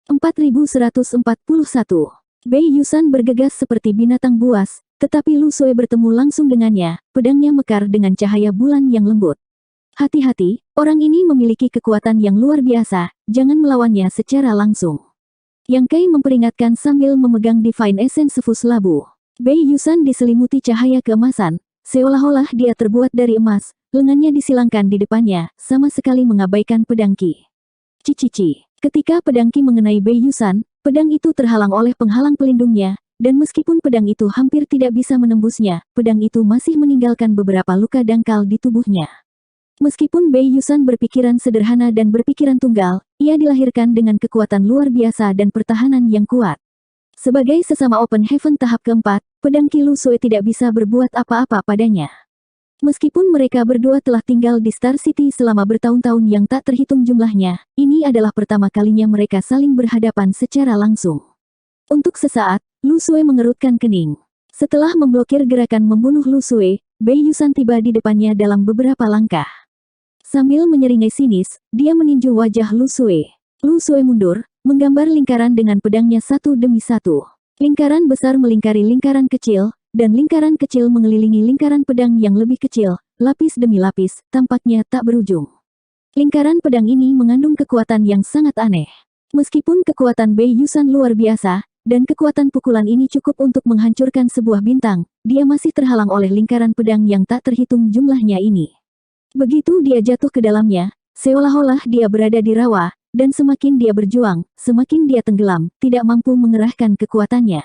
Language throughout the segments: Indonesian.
4141. Bei Yusan bergegas seperti binatang buas, tetapi Lu Sui bertemu langsung dengannya, pedangnya mekar dengan cahaya bulan yang lembut. Hati-hati, orang ini memiliki kekuatan yang luar biasa, jangan melawannya secara langsung. Yang Kai memperingatkan sambil memegang Divine Essence Fus Labu. Bei Yusan diselimuti cahaya keemasan, seolah-olah dia terbuat dari emas, lengannya disilangkan di depannya, sama sekali mengabaikan pedang Qi. Cici. Ketika pedang Qi mengenai Bei Yusan, pedang itu terhalang oleh penghalang pelindungnya, dan meskipun pedang itu hampir tidak bisa menembusnya, pedang itu masih meninggalkan beberapa luka dangkal di tubuhnya. Meskipun Bei Yusan berpikiran sederhana dan berpikiran tunggal, ia dilahirkan dengan kekuatan luar biasa dan pertahanan yang kuat. Sebagai sesama Open Heaven tahap keempat, pedang Qi Lu Sui tidak bisa berbuat apa-apa padanya. Meskipun mereka berdua telah tinggal di Star City selama bertahun-tahun yang tak terhitung jumlahnya, ini adalah pertama kalinya mereka saling berhadapan secara langsung. Untuk sesaat, Lu Sui mengerutkan kening. Setelah memblokir gerakan membunuh Lu Sui, Bei Yusan tiba di depannya dalam beberapa langkah. Sambil menyeringai sinis, dia meninju wajah Lu Sui. Lu Sui mundur, menggambar lingkaran dengan pedangnya satu demi satu. Lingkaran besar melingkari lingkaran kecil, dan lingkaran kecil mengelilingi lingkaran pedang yang lebih kecil, lapis demi lapis, tampaknya tak berujung. Lingkaran pedang ini mengandung kekuatan yang sangat aneh. Meskipun kekuatan Bei Yusan luar biasa, dan kekuatan pukulan ini cukup untuk menghancurkan sebuah bintang, dia masih terhalang oleh lingkaran pedang yang tak terhitung jumlahnya ini. Begitu dia jatuh ke dalamnya, seolah-olah dia berada di rawa, dan semakin dia berjuang, semakin dia tenggelam, tidak mampu mengerahkan kekuatannya.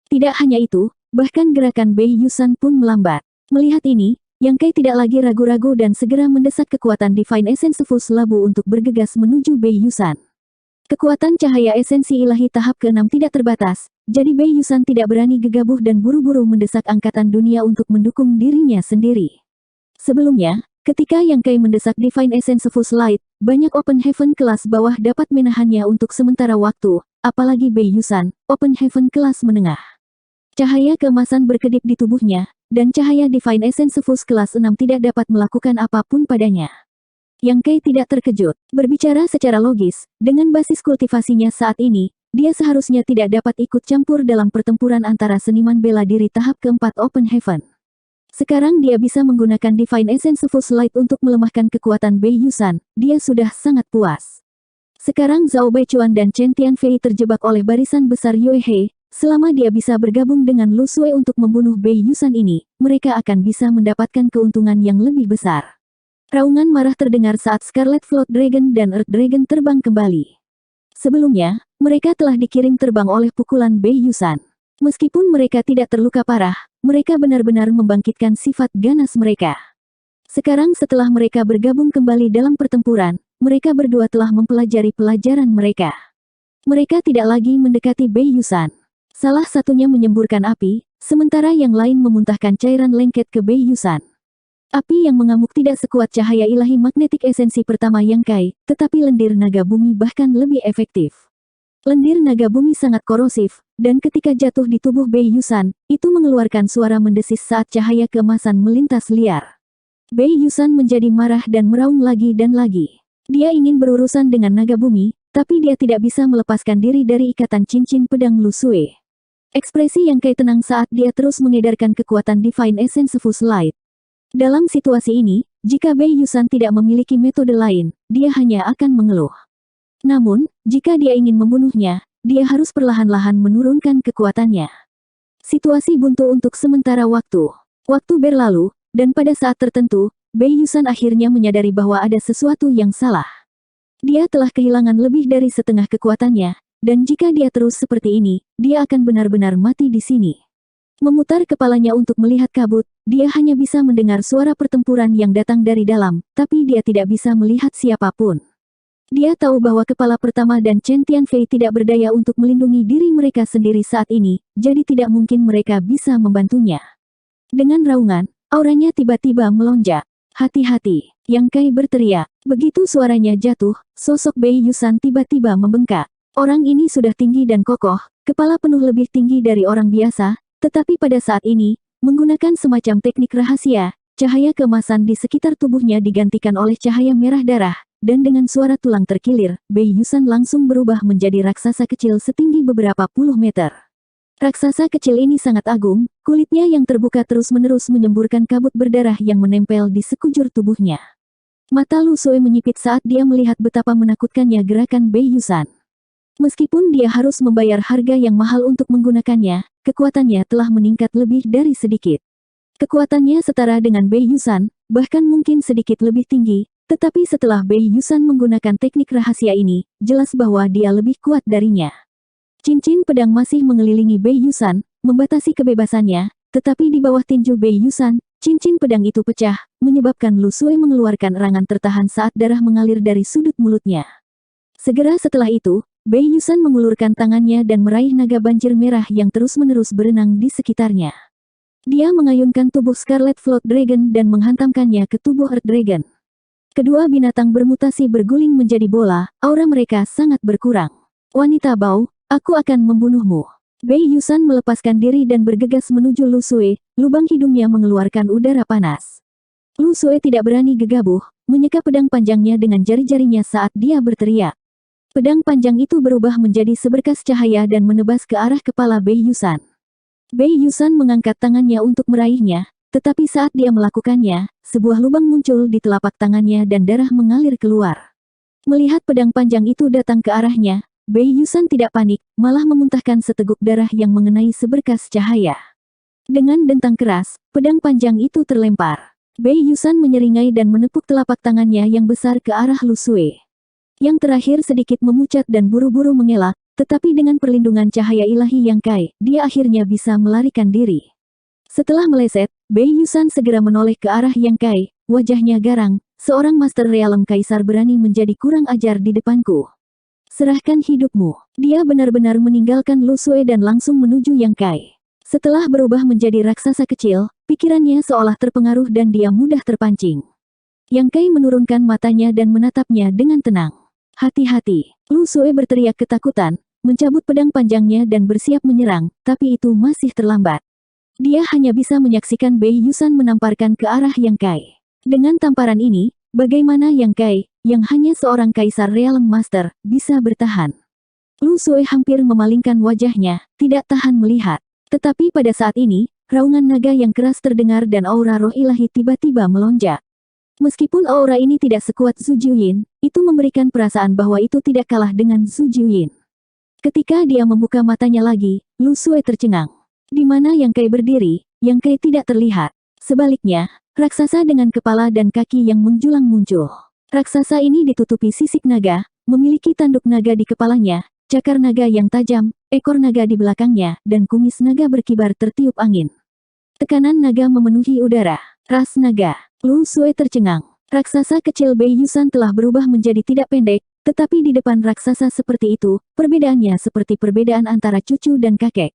Tidak hanya itu, bahkan gerakan Bei Yusan pun melambat. Melihat ini, Yang Kai tidak lagi ragu-ragu dan segera mendesak kekuatan Divine Essence Fus Labu untuk bergegas menuju Bei Yusan. Kekuatan cahaya esensi ilahi tahap ke-6 tidak terbatas, jadi Bei Yusan tidak berani gegabah dan buru-buru mendesak angkatan dunia untuk mendukung dirinya sendiri. Sebelumnya, ketika Yang Kai mendesak Divine Essence Fus Light, banyak Open Heaven kelas bawah dapat menahannya untuk sementara waktu, apalagi Bei Yusan, Open Heaven kelas menengah. Cahaya keemasan berkedip di tubuhnya, dan cahaya Divine Essence Fus kelas 6 tidak dapat melakukan apapun padanya. Yang Kai tidak terkejut. Berbicara secara logis, dengan basis kultivasinya saat ini, dia seharusnya tidak dapat ikut campur dalam pertempuran antara seniman bela diri tahap keempat Open Heaven. Sekarang dia bisa menggunakan Divine Essence Fus Light untuk melemahkan kekuatan Bei Yusan, dia sudah sangat puas. Sekarang Zhao Baichuan dan Chen Tianfei terjebak oleh barisan besar Yue He. Selama dia bisa bergabung dengan Lu Sui untuk membunuh Bei Yusan ini, mereka akan bisa mendapatkan keuntungan yang lebih besar. Raungan marah terdengar saat Scarlet Float Dragon dan Earth Dragon terbang kembali. Sebelumnya, mereka telah dikirim terbang oleh pukulan Bei Yusan. Meskipun mereka tidak terluka parah, mereka benar-benar membangkitkan sifat ganas mereka. Sekarang setelah mereka bergabung kembali dalam pertempuran, mereka berdua telah mempelajari pelajaran mereka. Mereka tidak lagi mendekati Bei Yusan. Salah satunya menyemburkan api, sementara yang lain memuntahkan cairan lengket ke Bei Yusan. Api yang mengamuk tidak sekuat cahaya ilahi magnetik esensi pertama Yang Kai, tetapi lendir naga bumi bahkan lebih efektif. Lendir naga bumi sangat korosif, dan ketika jatuh di tubuh Bei Yusan, itu mengeluarkan suara mendesis saat cahaya keemasan melintas liar. Bei Yusan menjadi marah dan meraung lagi dan lagi. Dia ingin berurusan dengan naga bumi, tapi dia tidak bisa melepaskan diri dari ikatan cincin pedang Lu Sui. Ekspresi Yang Kai tenang saat dia terus mengedarkan kekuatan Divine Essence Fus Light. Dalam situasi ini, jika Bei Yusan tidak memiliki metode lain, dia hanya akan mengeluh. Namun, jika dia ingin membunuhnya, dia harus perlahan-lahan menurunkan kekuatannya. Situasi buntu untuk sementara waktu. Waktu berlalu, dan pada saat tertentu, Bei Yusan akhirnya menyadari bahwa ada sesuatu yang salah. Dia telah kehilangan lebih dari setengah kekuatannya, dan jika dia terus seperti ini, dia akan benar-benar mati di sini. Memutar kepalanya untuk melihat kabut, dia hanya bisa mendengar suara pertempuran yang datang dari dalam, tapi dia tidak bisa melihat siapapun. Dia tahu bahwa kepala pertama dan Chen Tianfei tidak berdaya untuk melindungi diri mereka sendiri saat ini, jadi tidak mungkin mereka bisa membantunya. Dengan raungan, auranya tiba-tiba melonjak. Hati-hati, Yang Kai berteriak. Begitu suaranya jatuh, sosok Bei Yusan tiba-tiba membengkak. Orang ini sudah tinggi dan kokoh, kepala penuh lebih tinggi dari orang biasa, tetapi pada saat ini, menggunakan semacam teknik rahasia, cahaya keemasan di sekitar tubuhnya digantikan oleh cahaya merah darah, dan dengan suara tulang terkilir, Bei Yusan langsung berubah menjadi raksasa kecil setinggi beberapa puluh meter. Raksasa kecil ini sangat agung, kulitnya yang terbuka terus-menerus menyemburkan kabut berdarah yang menempel di sekujur tubuhnya. Mata Lu Sui menyipit saat dia melihat betapa menakutkannya gerakan Bei Yusan. Meskipun dia harus membayar harga yang mahal untuk menggunakannya, kekuatannya telah meningkat lebih dari sedikit. Kekuatannya setara dengan Bei Yusan, bahkan mungkin sedikit lebih tinggi, tetapi setelah Bei Yusan menggunakan teknik rahasia ini, jelas bahwa dia lebih kuat darinya. Cincin pedang masih mengelilingi Bei Yusan, membatasi kebebasannya, tetapi di bawah tinju Bei Yusan, cincin pedang itu pecah, menyebabkan Lu Sui mengeluarkan erangan tertahan saat darah mengalir dari sudut mulutnya. Segera setelah itu, Bei Yusan mengulurkan tangannya dan meraih naga banjir merah yang terus-menerus berenang di sekitarnya. Dia mengayunkan tubuh Scarlet Float Dragon dan menghantamkannya ke tubuh Earth Dragon. Kedua binatang bermutasi berguling menjadi bola, aura mereka sangat berkurang. Wanita bau, aku akan membunuhmu. Bei Yusan melepaskan diri dan bergegas menuju Lu Sui, lubang hidungnya mengeluarkan udara panas. Lu Sui tidak berani gegabah, menyeka pedang panjangnya dengan jari-jarinya saat dia berteriak. Pedang panjang itu berubah menjadi seberkas cahaya dan menebas ke arah kepala Bei Yusan. Bei Yusan mengangkat tangannya untuk meraihnya, tetapi saat dia melakukannya, sebuah lubang muncul di telapak tangannya dan darah mengalir keluar. Melihat pedang panjang itu datang ke arahnya, Bei Yusan tidak panik, malah memuntahkan seteguk darah yang mengenai seberkas cahaya. Dengan dentang keras, pedang panjang itu terlempar. Bei Yusan menyeringai dan menepuk telapak tangannya yang besar ke arah Lu Sui. Yang terakhir sedikit memucat dan buru-buru mengelak, tetapi dengan perlindungan cahaya ilahi yang kai, dia akhirnya bisa melarikan diri. Setelah meleset, Bei Yusan segera menoleh ke arah Yang Kai, wajahnya garang, seorang Master Realm Kaisar berani menjadi kurang ajar di depanku. Serahkan hidupmu. Dia benar-benar meninggalkan Lu Sui dan langsung menuju Yang Kai. Setelah berubah menjadi raksasa kecil, pikirannya seolah terpengaruh dan dia mudah terpancing. Yang Kai menurunkan matanya dan menatapnya dengan tenang. Hati-hati, Lu Sui berteriak ketakutan, mencabut pedang panjangnya dan bersiap menyerang, tapi itu masih terlambat. Dia hanya bisa menyaksikan Bei Yusan menamparkan ke arah Yang Kai. Dengan tamparan ini, bagaimana Yang Kai, yang hanya seorang Kaisar Realm Master, bisa bertahan? Lu Sui hampir memalingkan wajahnya, tidak tahan melihat. Tetapi pada saat ini, raungan naga yang keras terdengar dan aura roh ilahi tiba-tiba melonjak. Meskipun aura ini tidak sekuat Zhu Jiuyin, itu memberikan perasaan bahwa itu tidak kalah dengan Zhu Jiuyin. Ketika dia membuka matanya lagi, Lu Sui tercengang. Di mana Yang Kai berdiri, Yang Kai tidak terlihat. Sebaliknya, raksasa dengan kepala dan kaki yang menjulang muncul. Raksasa ini ditutupi sisik naga, memiliki tanduk naga di kepalanya, cakar naga yang tajam, ekor naga di belakangnya, dan kumis naga berkibar tertiup angin. Tekanan naga memenuhi udara. Ras naga. Lu Sui tercengang. Raksasa kecil Bei Yusan telah berubah menjadi tidak pendek, tetapi di depan raksasa seperti itu, perbedaannya seperti perbedaan antara cucu dan kakek.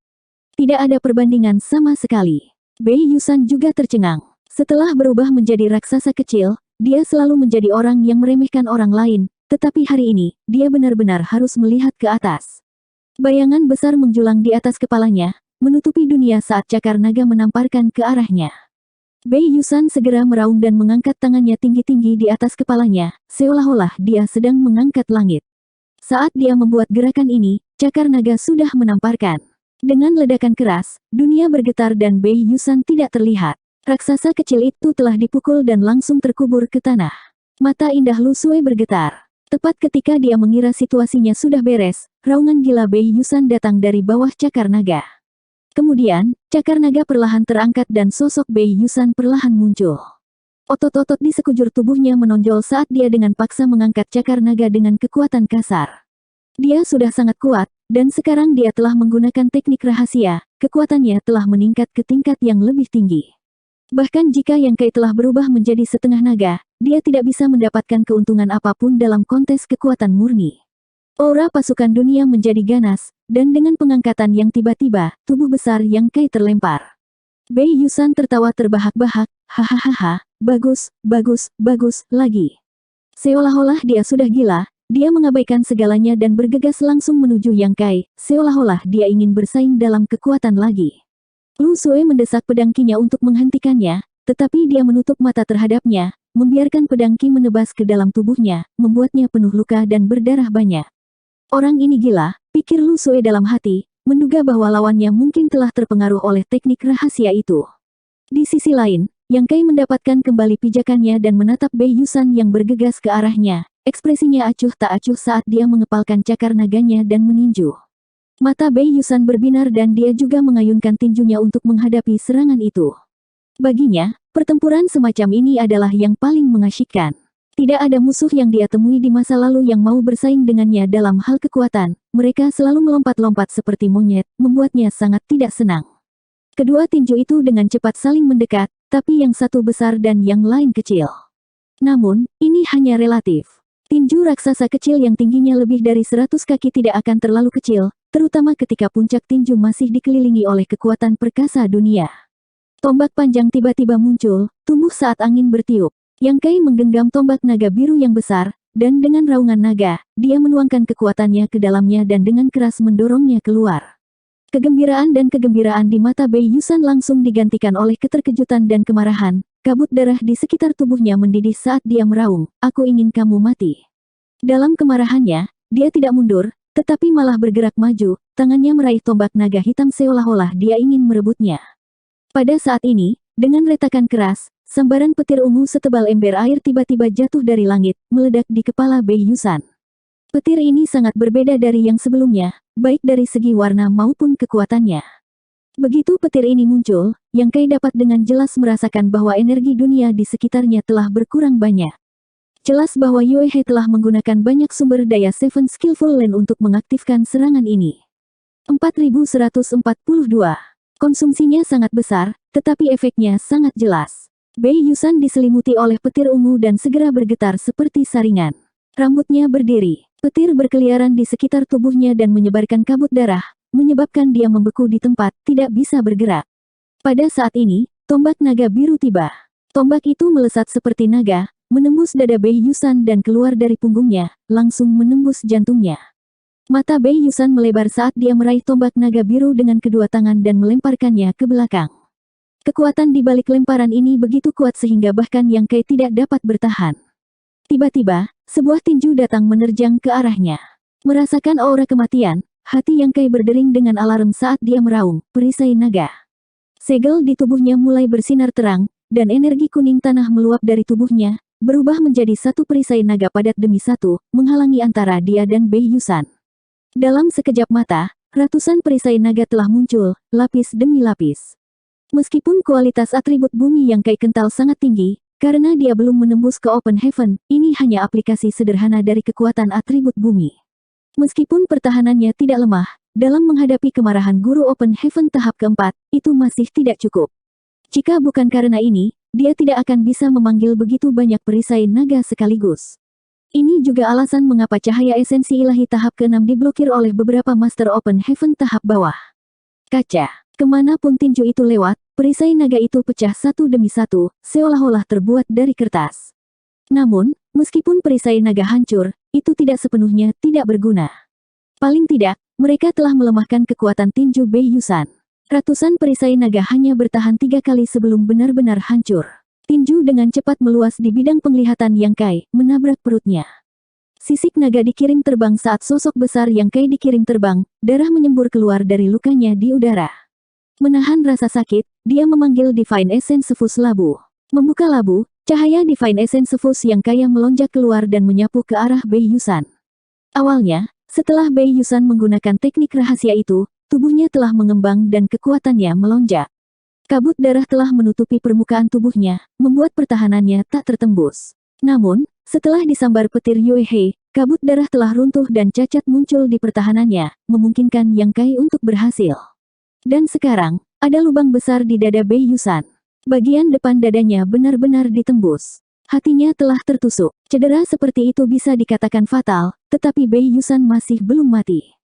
Tidak ada perbandingan sama sekali. Bei Yusan juga tercengang. Setelah berubah menjadi raksasa kecil, dia selalu menjadi orang yang meremehkan orang lain, tetapi hari ini, dia benar-benar harus melihat ke atas. Bayangan besar menjulang di atas kepalanya, menutupi dunia saat cakar naga menamparkan ke arahnya. Bei Yusan segera meraung dan mengangkat tangannya tinggi-tinggi di atas kepalanya, seolah-olah dia sedang mengangkat langit. Saat dia membuat gerakan ini, cakar naga sudah menamparkan. Dengan ledakan keras, dunia bergetar dan Bei Yusan tidak terlihat. Raksasa kecil itu telah dipukul dan langsung terkubur ke tanah. Mata indah Lu Sui bergetar. Tepat ketika dia mengira situasinya sudah beres, raungan gila Bei Yusan datang dari bawah cakar naga. Kemudian, cakar naga perlahan terangkat dan sosok Bei Yusan perlahan muncul. Otot-otot di sekujur tubuhnya menonjol saat dia dengan paksa mengangkat cakar naga dengan kekuatan kasar. Dia sudah sangat kuat, dan sekarang dia telah menggunakan teknik rahasia, kekuatannya telah meningkat ke tingkat yang lebih tinggi. Bahkan jika Yang Kai telah berubah menjadi setengah naga, dia tidak bisa mendapatkan keuntungan apapun dalam kontes kekuatan murni. Aura pasukan dunia menjadi ganas, dan dengan pengangkatan yang tiba-tiba, tubuh besar Yang Kai terlempar. Bei Yusan tertawa terbahak-bahak, hahaha, bagus, bagus, bagus, lagi. Seolah-olah dia sudah gila, dia mengabaikan segalanya dan bergegas langsung menuju Yang Kai, seolah-olah dia ingin bersaing dalam kekuatan lagi. Lu Sui mendesak pedang kinya untuk menghentikannya, tetapi dia menutup mata terhadapnya, membiarkan pedang Qi menebas ke dalam tubuhnya, membuatnya penuh luka dan berdarah banyak. Orang ini gila, pikir Lu Sue dalam hati, menduga bahwa lawannya mungkin telah terpengaruh oleh teknik rahasia itu. Di sisi lain, Yang Kai mendapatkan kembali pijakannya dan menatap Bei Yusan yang bergegas ke arahnya. Ekspresinya acuh tak acuh saat dia mengepalkan cakar naganya dan meninju. Mata Bei Yusan berbinar dan dia juga mengayunkan tinjunya untuk menghadapi serangan itu. Baginya, pertempuran semacam ini adalah yang paling mengasyikkan. Tidak ada musuh yang dia temui di masa lalu yang mau bersaing dengannya dalam hal kekuatan. Mereka selalu melompat-lompat seperti monyet, membuatnya sangat tidak senang. Kedua tinju itu dengan cepat saling mendekat, tapi yang satu besar dan yang lain kecil. Namun, ini hanya relatif. Tinju raksasa kecil yang tingginya lebih dari 100 kaki tidak akan terlalu kecil, terutama ketika puncak tinju masih dikelilingi oleh kekuatan perkasa dunia. Tombak panjang tiba-tiba muncul, tumbuh saat angin bertiup. Yang Kai menggenggam tombak naga biru yang besar, dan dengan raungan naga, dia menuangkan kekuatannya ke dalamnya dan dengan keras mendorongnya keluar. Kegembiraan dan kegembiraan di mata Bei Yusan langsung digantikan oleh keterkejutan dan kemarahan. Kabut darah di sekitar tubuhnya mendidih saat dia meraung, "Aku ingin kamu mati." Dalam kemarahannya, dia tidak mundur, tetapi malah bergerak maju, tangannya meraih tombak naga hitam seolah-olah dia ingin merebutnya. Pada saat ini, dengan retakan keras, sambaran petir ungu setebal ember air tiba-tiba jatuh dari langit, meledak di kepala Bei Yusan. Petir ini sangat berbeda dari yang sebelumnya, baik dari segi warna maupun kekuatannya. Begitu petir ini muncul, Yang Kai dapat dengan jelas merasakan bahwa energi dunia di sekitarnya telah berkurang banyak. Jelas bahwa Yue He telah menggunakan banyak sumber daya Seven Skillful Land untuk mengaktifkan serangan ini. 4142. Konsumsinya sangat besar, tetapi efeknya sangat jelas. Bei Yusan diselimuti oleh petir ungu dan segera bergetar seperti saringan. Rambutnya berdiri, petir berkeliaran di sekitar tubuhnya dan menyebarkan kabut darah, menyebabkan dia membeku di tempat, tidak bisa bergerak. Pada saat ini, tombak naga biru tiba. Tombak itu melesat seperti naga, menembus dada Bei Yusan dan keluar dari punggungnya, langsung menembus jantungnya. Mata Bei Yusan melebar saat dia meraih tombak naga biru dengan kedua tangan dan melemparkannya ke belakang. Kekuatan di balik lemparan ini begitu kuat sehingga bahkan Yang Kai tidak dapat bertahan. Tiba-tiba, sebuah tinju datang menerjang ke arahnya. Merasakan aura kematian, hati Yang Kai berdering dengan alarm saat dia meraung, "Perisai naga." Segel di tubuhnya mulai bersinar terang, dan energi kuning tanah meluap dari tubuhnya, berubah menjadi satu perisai naga padat demi satu, menghalangi antara dia dan Bei Yusan. Dalam sekejap mata, ratusan perisai naga telah muncul, lapis demi lapis. Meskipun kualitas atribut bumi Yang Kai kental sangat tinggi, karena dia belum menembus ke Open Heaven, ini hanya aplikasi sederhana dari kekuatan atribut bumi. Meskipun pertahanannya tidak lemah, dalam menghadapi kemarahan guru Open Heaven tahap keempat, itu masih tidak cukup. Jika bukan karena ini, dia tidak akan bisa memanggil begitu banyak perisai naga sekaligus. Ini juga alasan mengapa cahaya esensi ilahi tahap ke-6 diblokir oleh beberapa Master Open Heaven tahap bawah. Kaca. Kemanapun tinju itu lewat, perisai naga itu pecah satu demi satu, seolah-olah terbuat dari kertas. Namun, meskipun perisai naga hancur, itu tidak sepenuhnya tidak berguna. Paling tidak, mereka telah melemahkan kekuatan tinju Bei Yusan. Ratusan perisai naga hanya bertahan 3 kali sebelum benar-benar hancur. Tinju dengan cepat meluas di bidang penglihatan Yang Kai, menabrak perutnya. Sisik naga dikirim terbang saat sosok besar Yang Kai dikirim terbang, darah menyembur keluar dari lukanya di udara. Menahan rasa sakit, dia memanggil Divine Essence Fus Labu. Membuka labu, cahaya Divine Essence Fus yang kaya melonjak keluar dan menyapu ke arah Bei Yusan. Awalnya, setelah Bei Yusan menggunakan teknik rahasia itu, tubuhnya telah mengembang dan kekuatannya melonjak. Kabut darah telah menutupi permukaan tubuhnya, membuat pertahanannya tak tertembus. Namun, setelah disambar petir Yue He, kabut darah telah runtuh dan cacat muncul di pertahanannya, memungkinkan Yang Kai untuk berhasil. Dan sekarang, ada lubang besar di dada Bei Yusan. Bagian depan dadanya benar-benar ditembus. Hatinya telah tertusuk. Cedera seperti itu bisa dikatakan fatal, tetapi Bei Yusan masih belum mati.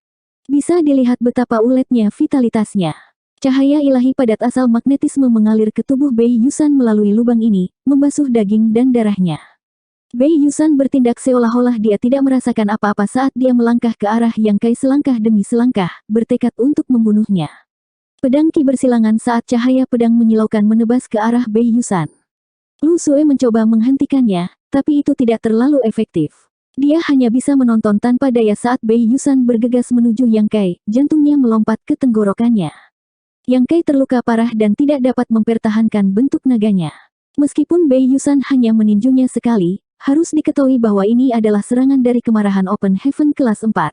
Bisa dilihat betapa uletnya vitalitasnya. Cahaya ilahi padat asal magnetisme mengalir ke tubuh Bei Yusan melalui lubang ini, membasuh daging dan darahnya. Bei Yusan bertindak seolah-olah dia tidak merasakan apa-apa saat dia melangkah ke arah Yang Kai selangkah demi selangkah, bertekad untuk membunuhnya. Pedang Qi bersilangan saat cahaya pedang menyilaukan menebas ke arah Bei Yusan. Lu Sue mencoba menghentikannya, tapi itu tidak terlalu efektif. Dia hanya bisa menonton tanpa daya saat Bei Yusan bergegas menuju Yang Kai, jantungnya melompat ke tenggorokannya. Yang Kai terluka parah dan tidak dapat mempertahankan bentuk naganya. Meskipun Bei Yusan hanya meninjunya sekali, harus diketahui bahwa ini adalah serangan dari kemarahan Open Heaven kelas 4.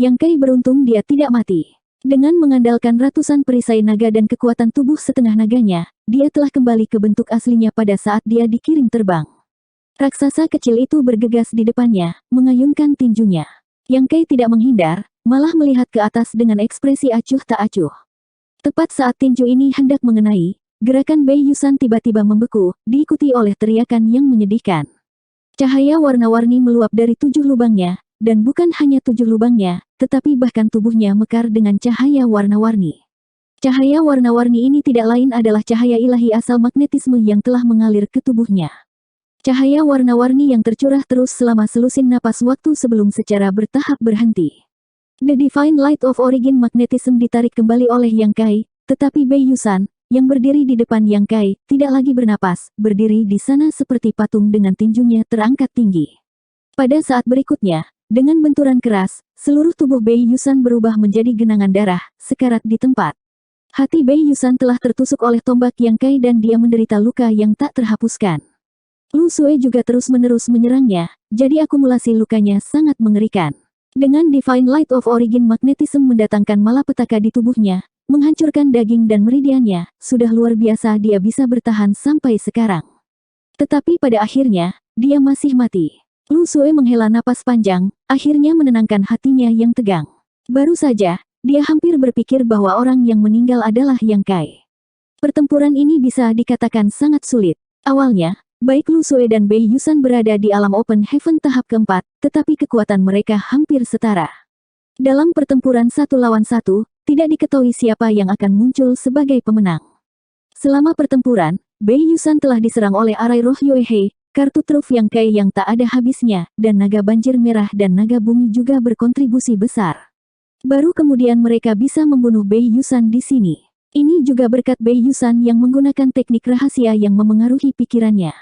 Yang Kai beruntung dia tidak mati. Dengan mengandalkan ratusan perisai naga dan kekuatan tubuh setengah naganya, dia telah kembali ke bentuk aslinya pada saat dia dikirim terbang. Raksasa kecil itu bergegas di depannya, mengayunkan tinjunya. Yang Kai tidak menghindar, malah melihat ke atas dengan ekspresi acuh tak acuh. Tepat saat tinju ini hendak mengenai, gerakan Bei Yusan tiba-tiba membeku, diikuti oleh teriakan yang menyedihkan. Cahaya warna-warni meluap dari 7 lubangnya, dan bukan hanya 7 lubangnya, tetapi bahkan tubuhnya mekar dengan cahaya warna-warni. Cahaya warna-warni ini tidak lain adalah cahaya ilahi asal magnetisme yang telah mengalir ke tubuhnya. Cahaya warna-warni yang tercurah terus selama selusin napas waktu sebelum secara bertahap berhenti. The Divine Light of Origin Magnetism ditarik kembali oleh Yang Kai, tetapi Bei Yusan, yang berdiri di depan Yang Kai, tidak lagi bernapas, berdiri di sana seperti patung dengan tinjunya terangkat tinggi. Pada saat berikutnya, dengan benturan keras, seluruh tubuh Bei Yusan berubah menjadi genangan darah, sekarat di tempat. Hati Bei Yusan telah tertusuk oleh tombak Yang Kai dan dia menderita luka yang tak terhapuskan. Lu Sue juga terus-menerus menyerangnya, jadi akumulasi lukanya sangat mengerikan. Dengan Divine Light of Origin Magnetism mendatangkan malapetaka di tubuhnya, menghancurkan daging dan meridiannya, sudah luar biasa dia bisa bertahan sampai sekarang. Tetapi pada akhirnya, dia masih mati. Lu Sue menghela napas panjang, akhirnya menenangkan hatinya yang tegang. Baru saja, dia hampir berpikir bahwa orang yang meninggal adalah Yang Kai. Pertempuran ini bisa dikatakan sangat sulit. Awalnya, baik Lu Sue dan Bei Yusan berada di alam Open Heaven tahap keempat, tetapi kekuatan mereka hampir setara. Dalam pertempuran 1 lawan 1, tidak diketahui siapa yang akan muncul sebagai pemenang. Selama pertempuran, Bei Yusan telah diserang oleh arai roh Yuehei, kartu truf Yang Kai yang tak ada habisnya, dan naga banjir merah dan naga bumi juga berkontribusi besar. Baru kemudian mereka bisa membunuh Bei Yusan di sini. Ini juga berkat Bei Yusan yang menggunakan teknik rahasia yang memengaruhi pikirannya.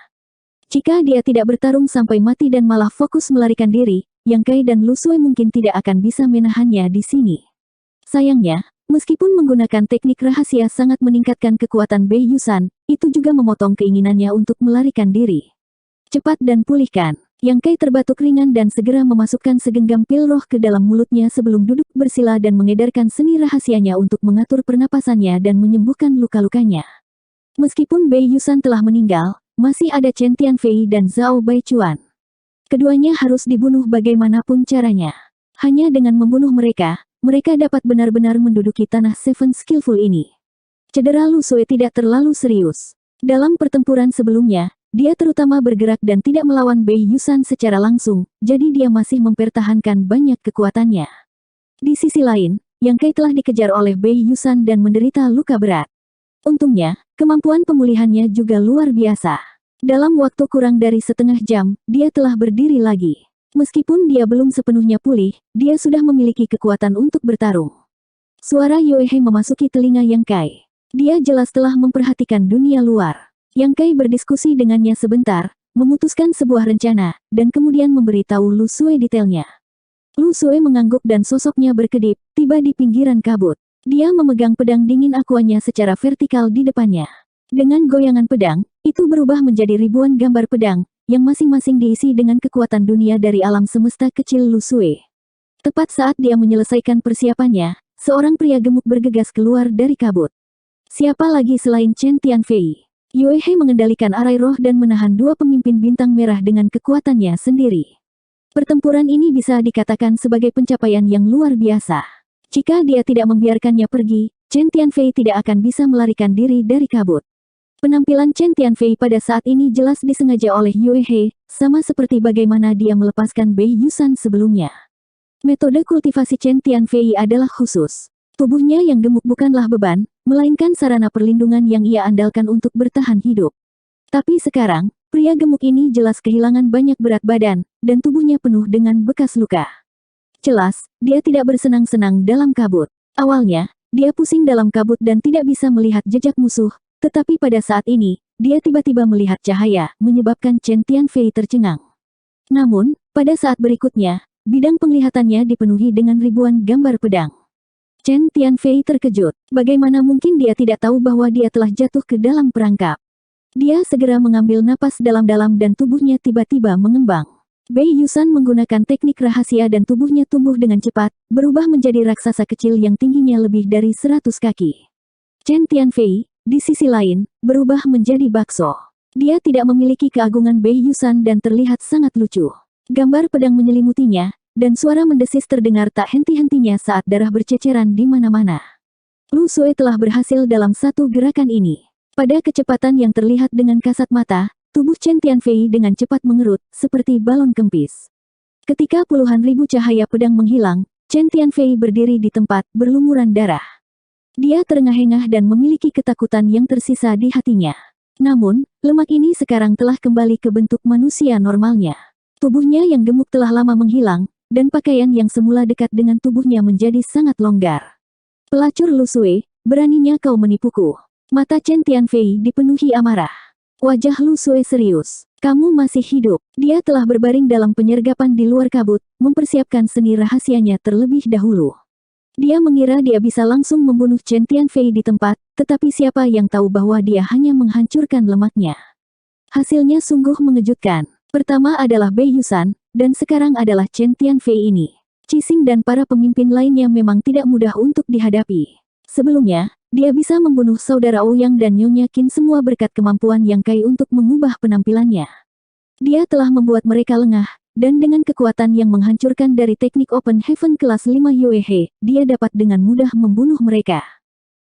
Jika dia tidak bertarung sampai mati dan malah fokus melarikan diri, Yang Kai dan Lu Sue mungkin tidak akan bisa menahannya di sini. Sayangnya, meskipun menggunakan teknik rahasia sangat meningkatkan kekuatan Bei Yusan, itu juga memotong keinginannya untuk melarikan diri. Cepat dan pulihkan. Yang Kai terbatuk ringan dan segera memasukkan segenggam pil roh ke dalam mulutnya sebelum duduk bersila dan mengedarkan seni rahasianya untuk mengatur pernapasannya dan menyembuhkan luka-lukanya. Meskipun Bei Yusan telah meninggal, masih ada Chen Tianfei dan Zhao Baichuan. Keduanya harus dibunuh bagaimanapun caranya. Hanya dengan membunuh mereka, mereka dapat benar-benar menduduki tanah Seven Skillful ini. Cedera Lu Sue tidak terlalu serius. Dalam pertempuran sebelumnya, dia terutama bergerak dan tidak melawan Bei Yusan secara langsung, jadi dia masih mempertahankan banyak kekuatannya. Di sisi lain, Yang Kai telah dikejar oleh Bei Yusan dan menderita luka berat. Untungnya, kemampuan pemulihannya juga luar biasa. Dalam waktu kurang dari setengah jam, dia telah berdiri lagi. Meskipun dia belum sepenuhnya pulih, dia sudah memiliki kekuatan untuk bertarung. Suara Yuehei memasuki telinga Yang Kai. Dia jelas telah memperhatikan dunia luar. Yang Kai berdiskusi dengannya sebentar, memutuskan sebuah rencana, dan kemudian memberitahu Lu Sue detailnya. Lu Sue mengangguk dan sosoknya berkedip, tiba di pinggiran kabut. Dia memegang pedang dingin akuanya secara vertikal di depannya. Dengan goyangan pedang, itu berubah menjadi ribuan gambar pedang, yang masing-masing diisi dengan kekuatan dunia dari alam semesta kecil Lu Sue. Tepat saat dia menyelesaikan persiapannya, seorang pria gemuk bergegas keluar dari kabut. Siapa lagi selain Chen Tianfei? Yuehei mengendalikan arai roh dan menahan 2 pemimpin bintang merah dengan kekuatannya sendiri. Pertempuran ini bisa dikatakan sebagai pencapaian yang luar biasa. Jika dia tidak membiarkannya pergi, Chen Tianfei tidak akan bisa melarikan diri dari kabut. Penampilan Chen Tianfei pada saat ini jelas disengaja oleh Yuehei, sama seperti bagaimana dia melepaskan Bei Yusan sebelumnya. Metode kultivasi Chen Tianfei adalah khusus. Tubuhnya yang gemuk bukanlah beban, melainkan sarana perlindungan yang ia andalkan untuk bertahan hidup. Tapi sekarang, pria gemuk ini jelas kehilangan banyak berat badan, dan tubuhnya penuh dengan bekas luka. Jelas, dia tidak bersenang-senang dalam kabut. Awalnya, dia pusing dalam kabut dan tidak bisa melihat jejak musuh, tetapi pada saat ini, dia tiba-tiba melihat cahaya, menyebabkan Chen Tianfei tercengang. Namun, pada saat berikutnya, bidang penglihatannya dipenuhi dengan ribuan gambar pedang. Chen Tianfei terkejut. Bagaimana mungkin dia tidak tahu bahwa dia telah jatuh ke dalam perangkap? Dia segera mengambil napas dalam-dalam dan tubuhnya tiba-tiba mengembang. Bei Yusan menggunakan teknik rahasia dan tubuhnya tumbuh dengan cepat, berubah menjadi raksasa kecil yang tingginya lebih dari 100 kaki. Chen Tianfei, di sisi lain, berubah menjadi bakso. Dia tidak memiliki keagungan Bei Yusan dan terlihat sangat lucu. Gambar pedang menyelimutinya, dan suara mendesis terdengar tak henti-hentinya saat darah berceceran di mana-mana. Lu Sui telah berhasil dalam satu gerakan ini. Pada kecepatan yang terlihat dengan kasat mata, tubuh Chen Tianfei dengan cepat mengerut, seperti balon kempis. Ketika puluhan ribu cahaya pedang menghilang, Chen Tianfei berdiri di tempat, berlumuran darah. Dia terengah-engah dan memiliki ketakutan yang tersisa di hatinya. Namun, lemak ini sekarang telah kembali ke bentuk manusia normalnya. Tubuhnya yang gemuk telah lama menghilang, dan pakaian yang semula dekat dengan tubuhnya menjadi sangat longgar. Pelacur Lu Sui, beraninya kau menipuku. Mata Chen Tianfei dipenuhi amarah. Wajah Lu Sui serius. Kamu masih hidup. Dia telah berbaring dalam penyergapan di luar kabut, mempersiapkan seni rahasianya terlebih dahulu. Dia mengira dia bisa langsung membunuh Chen Tianfei di tempat, tetapi siapa yang tahu bahwa dia hanya menghancurkan lemaknya. Hasilnya sungguh mengejutkan. Pertama adalah Bei Yusan, dan sekarang adalah Chen Tianfei ini. Qixing dan para pemimpin lainnya memang tidak mudah untuk dihadapi. Sebelumnya, dia bisa membunuh saudara Ouyang dan Nyonya Qin semua berkat kemampuan Yang Kai untuk mengubah penampilannya. Dia telah membuat mereka lengah, dan dengan kekuatan yang menghancurkan dari teknik Open Heaven kelas 5 Yuehe, dia dapat dengan mudah membunuh mereka.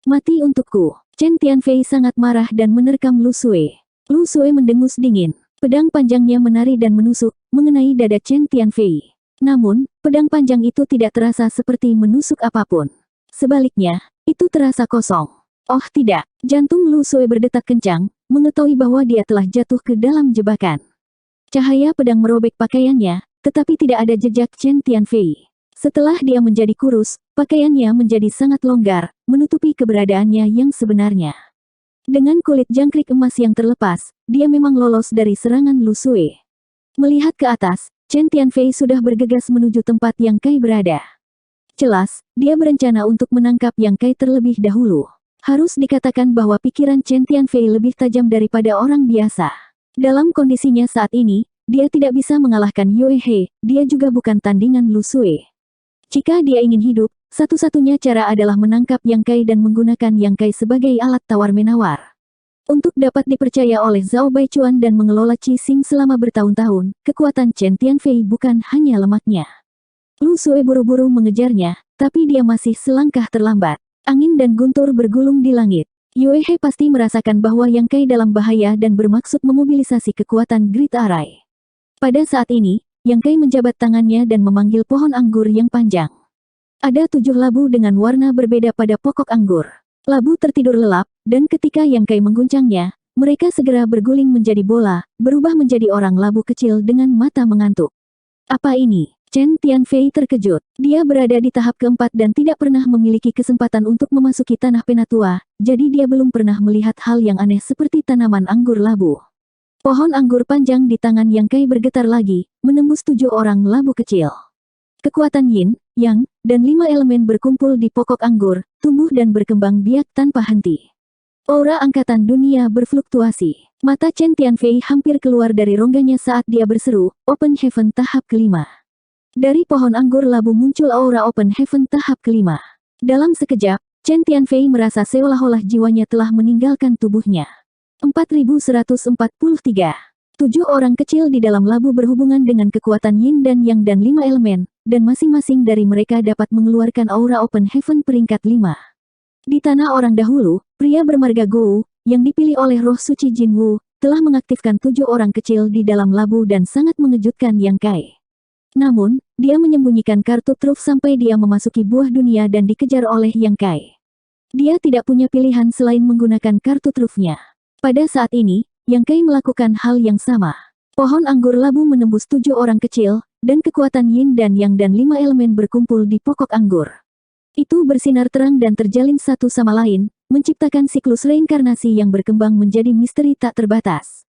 Mati untukku. Chen Tianfei sangat marah dan menerkam Lu Sui. Lu Sui mendengus dingin. Pedang panjangnya menari dan menusuk, mengenai dada Chen Tianfei. Namun, pedang panjang itu tidak terasa seperti menusuk apapun. Sebaliknya, itu terasa kosong. Oh tidak, jantung Lu Sui berdetak kencang, mengetahui bahwa dia telah jatuh ke dalam jebakan. Cahaya pedang merobek pakaiannya, tetapi tidak ada jejak Chen Tianfei. Setelah dia menjadi kurus, pakaiannya menjadi sangat longgar, menutupi keberadaannya yang sebenarnya. Dengan kulit jangkrik emas yang terlepas, dia memang lolos dari serangan Lu Sui. Melihat ke atas, Chen Tianfei sudah bergegas menuju tempat Yang Kai berada. Jelas, dia berencana untuk menangkap Yang Kai terlebih dahulu. Harus dikatakan bahwa pikiran Chen Tianfei lebih tajam daripada orang biasa. Dalam kondisinya saat ini, dia tidak bisa mengalahkan Yue He, dia juga bukan tandingan Lu Sui. Jika dia ingin hidup, satu-satunya cara adalah menangkap Yang Kai dan menggunakan Yang Kai sebagai alat tawar-menawar. Untuk dapat dipercaya oleh Zhao Baichuan dan mengelola Qixing selama bertahun-tahun, kekuatan Chen Tianfei bukan hanya lemaknya. Lu Sui buru-buru mengejarnya, tapi dia masih selangkah terlambat. Angin dan guntur bergulung di langit. Yue He pasti merasakan bahwa Yang Kai dalam bahaya dan bermaksud memobilisasi kekuatan Great Array. Pada saat ini, Yang Kai menjabat tangannya dan memanggil pohon anggur yang panjang. Ada 7 labu dengan warna berbeda pada pokok anggur. Labu tertidur lelap, dan ketika Yang Kai mengguncangnya, mereka segera berguling menjadi bola, berubah menjadi orang labu kecil dengan mata mengantuk. Apa ini? Chen Tianfei terkejut. Dia berada di tahap keempat dan tidak pernah memiliki kesempatan untuk memasuki tanah Penatua, jadi dia belum pernah melihat hal yang aneh seperti tanaman anggur labu. Pohon anggur panjang di tangan Yang Kai bergetar lagi, menembus 7 orang labu kecil. Kekuatan Yin, Yang, dan 5 elemen berkumpul di pokok anggur, tumbuh dan berkembang biak tanpa henti. Aura angkatan dunia berfluktuasi. Mata Chen Tianfei hampir keluar dari rongganya saat dia berseru, Open Heaven tahap kelima. Dari pohon anggur labu muncul aura Open Heaven tahap kelima. Dalam sekejap, Chen Tianfei merasa seolah-olah jiwanya telah meninggalkan tubuhnya. 4143. 7 orang kecil di dalam labu berhubungan dengan kekuatan Yin dan Yang dan 5 elemen, dan masing-masing dari mereka dapat mengeluarkan aura Open Heaven peringkat 5. Di tanah orang dahulu, pria bermarga Gou, yang dipilih oleh roh suci Jin Wu, telah mengaktifkan 7 orang kecil di dalam labu dan sangat mengejutkan Yang Kai. Namun, dia menyembunyikan kartu truf sampai dia memasuki buah dunia dan dikejar oleh Yang Kai. Dia tidak punya pilihan selain menggunakan kartu trufnya. Pada saat ini, Yang Kai melakukan hal yang sama. Pohon anggur labu menembus 7 orang kecil, dan kekuatan Yin dan Yang dan 5 elemen berkumpul di pokok anggur. Itu bersinar terang dan terjalin satu sama lain, menciptakan siklus reinkarnasi yang berkembang menjadi misteri tak terbatas.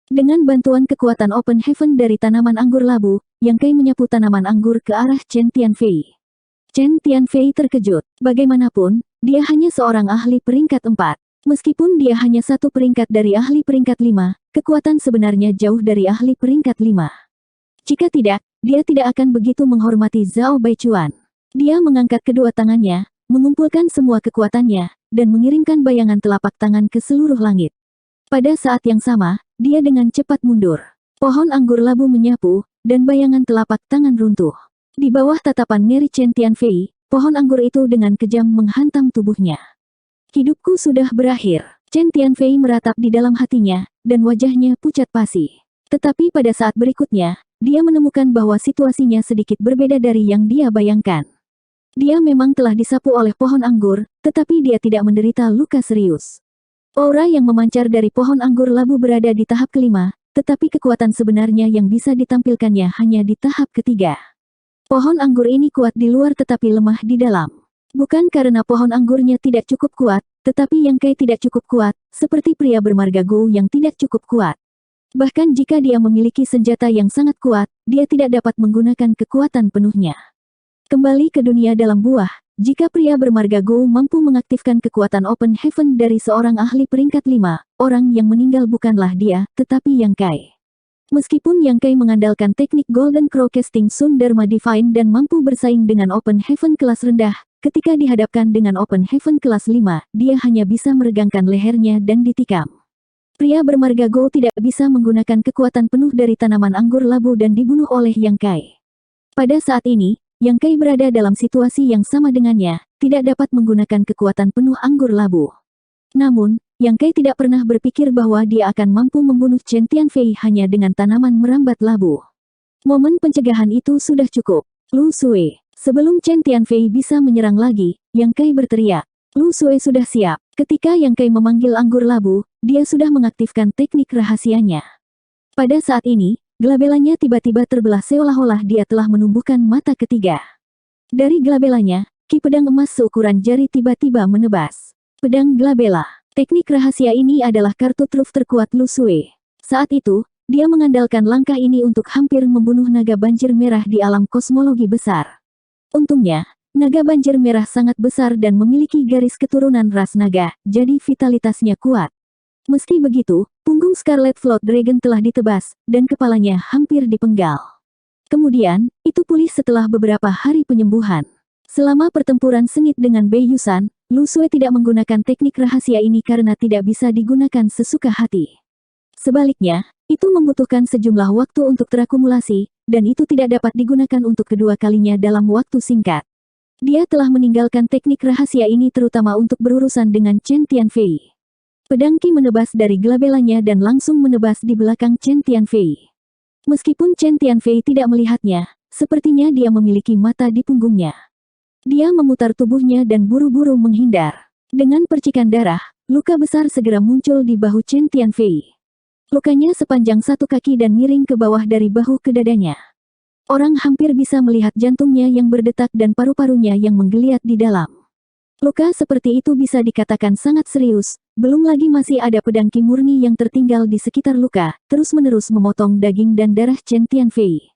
Dengan bantuan kekuatan Open Heaven dari tanaman anggur labu, Yang Kai menyapu tanaman anggur ke arah Chen Tianfei. Chen Tianfei terkejut. Bagaimanapun, dia hanya seorang ahli peringkat 4. Meskipun dia hanya satu peringkat dari ahli peringkat 5, kekuatan sebenarnya jauh dari ahli peringkat 5. Jika tidak, dia tidak akan begitu menghormati Zhao Baichuan. Dia mengangkat kedua tangannya, mengumpulkan semua kekuatannya, dan mengirimkan bayangan telapak tangan ke seluruh langit. Pada saat yang sama, dia dengan cepat mundur. Pohon anggur labu menyapu, dan bayangan telapak tangan runtuh. Di bawah tatapan ngeri Chen Tianfei, pohon anggur itu dengan kejam menghantam tubuhnya. Hidupku sudah berakhir. Chen Tianfei meratap di dalam hatinya, dan wajahnya pucat pasi. Tetapi pada saat berikutnya, dia menemukan bahwa situasinya sedikit berbeda dari yang dia bayangkan. Dia memang telah disapu oleh pohon anggur, tetapi dia tidak menderita luka serius. Aura yang memancar dari pohon anggur labu berada di tahap kelima, tetapi kekuatan sebenarnya yang bisa ditampilkannya hanya di tahap ketiga. Pohon anggur ini kuat di luar tetapi lemah di dalam. Bukan karena pohon anggurnya tidak cukup kuat, tetapi Yang Kai tidak cukup kuat, seperti pria bermarga Gou yang tidak cukup kuat. Bahkan jika dia memiliki senjata yang sangat kuat, dia tidak dapat menggunakan kekuatan penuhnya. Kembali ke dunia dalam buah, jika pria bermarga Gou mampu mengaktifkan kekuatan Open Heaven dari seorang ahli peringkat 5, orang yang meninggal bukanlah dia, tetapi Yang Kai. Meskipun Yang Kai mengandalkan teknik Golden Crow Casting Sun Dharma Divine dan mampu bersaing dengan Open Heaven kelas rendah, ketika dihadapkan dengan Open Heaven kelas 5, dia hanya bisa meregangkan lehernya dan ditikam. Pria bermarga Gou tidak bisa menggunakan kekuatan penuh dari tanaman anggur labu dan dibunuh oleh Yang Kai. Pada saat ini, Yang Kai berada dalam situasi yang sama dengannya, tidak dapat menggunakan kekuatan penuh anggur labu. Namun, Yang Kai tidak pernah berpikir bahwa dia akan mampu membunuh Chen Tianfei hanya dengan tanaman merambat labu. Momen pencegahan itu sudah cukup. Lu Sui. Sebelum Chen Tianfei bisa menyerang lagi, Yang Kai berteriak. Lu Sui sudah siap. Ketika Yang Kai memanggil anggur labu, dia sudah mengaktifkan teknik rahasianya. Pada saat ini, gelabelanya tiba-tiba terbelah seolah-olah dia telah menumbuhkan mata ketiga. Dari gelabelanya, ki pedang emas seukuran jari tiba-tiba menebas. Pedang gelabela. Teknik rahasia ini adalah kartu truf terkuat Lu Sui. Saat itu, dia mengandalkan langkah ini untuk hampir membunuh naga banjir merah di alam kosmologi besar. Untungnya, naga banjir merah sangat besar dan memiliki garis keturunan ras naga, jadi vitalitasnya kuat. Meski begitu, punggung Scarlet Float Dragon telah ditebas, dan kepalanya hampir dipenggal. Kemudian, itu pulih setelah beberapa hari penyembuhan. Selama pertempuran sengit dengan Bei Yusan, Lu Sui tidak menggunakan teknik rahasia ini karena tidak bisa digunakan sesuka hati. Sebaliknya, itu membutuhkan sejumlah waktu untuk terakumulasi, dan itu tidak dapat digunakan untuk kedua kalinya dalam waktu singkat. Dia telah meninggalkan teknik rahasia ini terutama untuk berurusan dengan Chen Tianfei. Pedang Qi menebas dari gelabelanya dan langsung menebas di belakang Chen Tianfei. Meskipun Chen Tianfei tidak melihatnya, sepertinya dia memiliki mata di punggungnya. Dia memutar tubuhnya dan buru-buru menghindar. Dengan percikan darah, luka besar segera muncul di bahu Chen Tianfei. Lukanya sepanjang satu kaki dan miring ke bawah dari bahu ke dadanya. Orang hampir bisa melihat jantungnya yang berdetak dan paru-parunya yang menggeliat di dalam. Luka seperti itu bisa dikatakan sangat serius, belum lagi masih ada pedang Qi murni yang tertinggal di sekitar luka, terus-menerus memotong daging dan darah Chen Tianfei.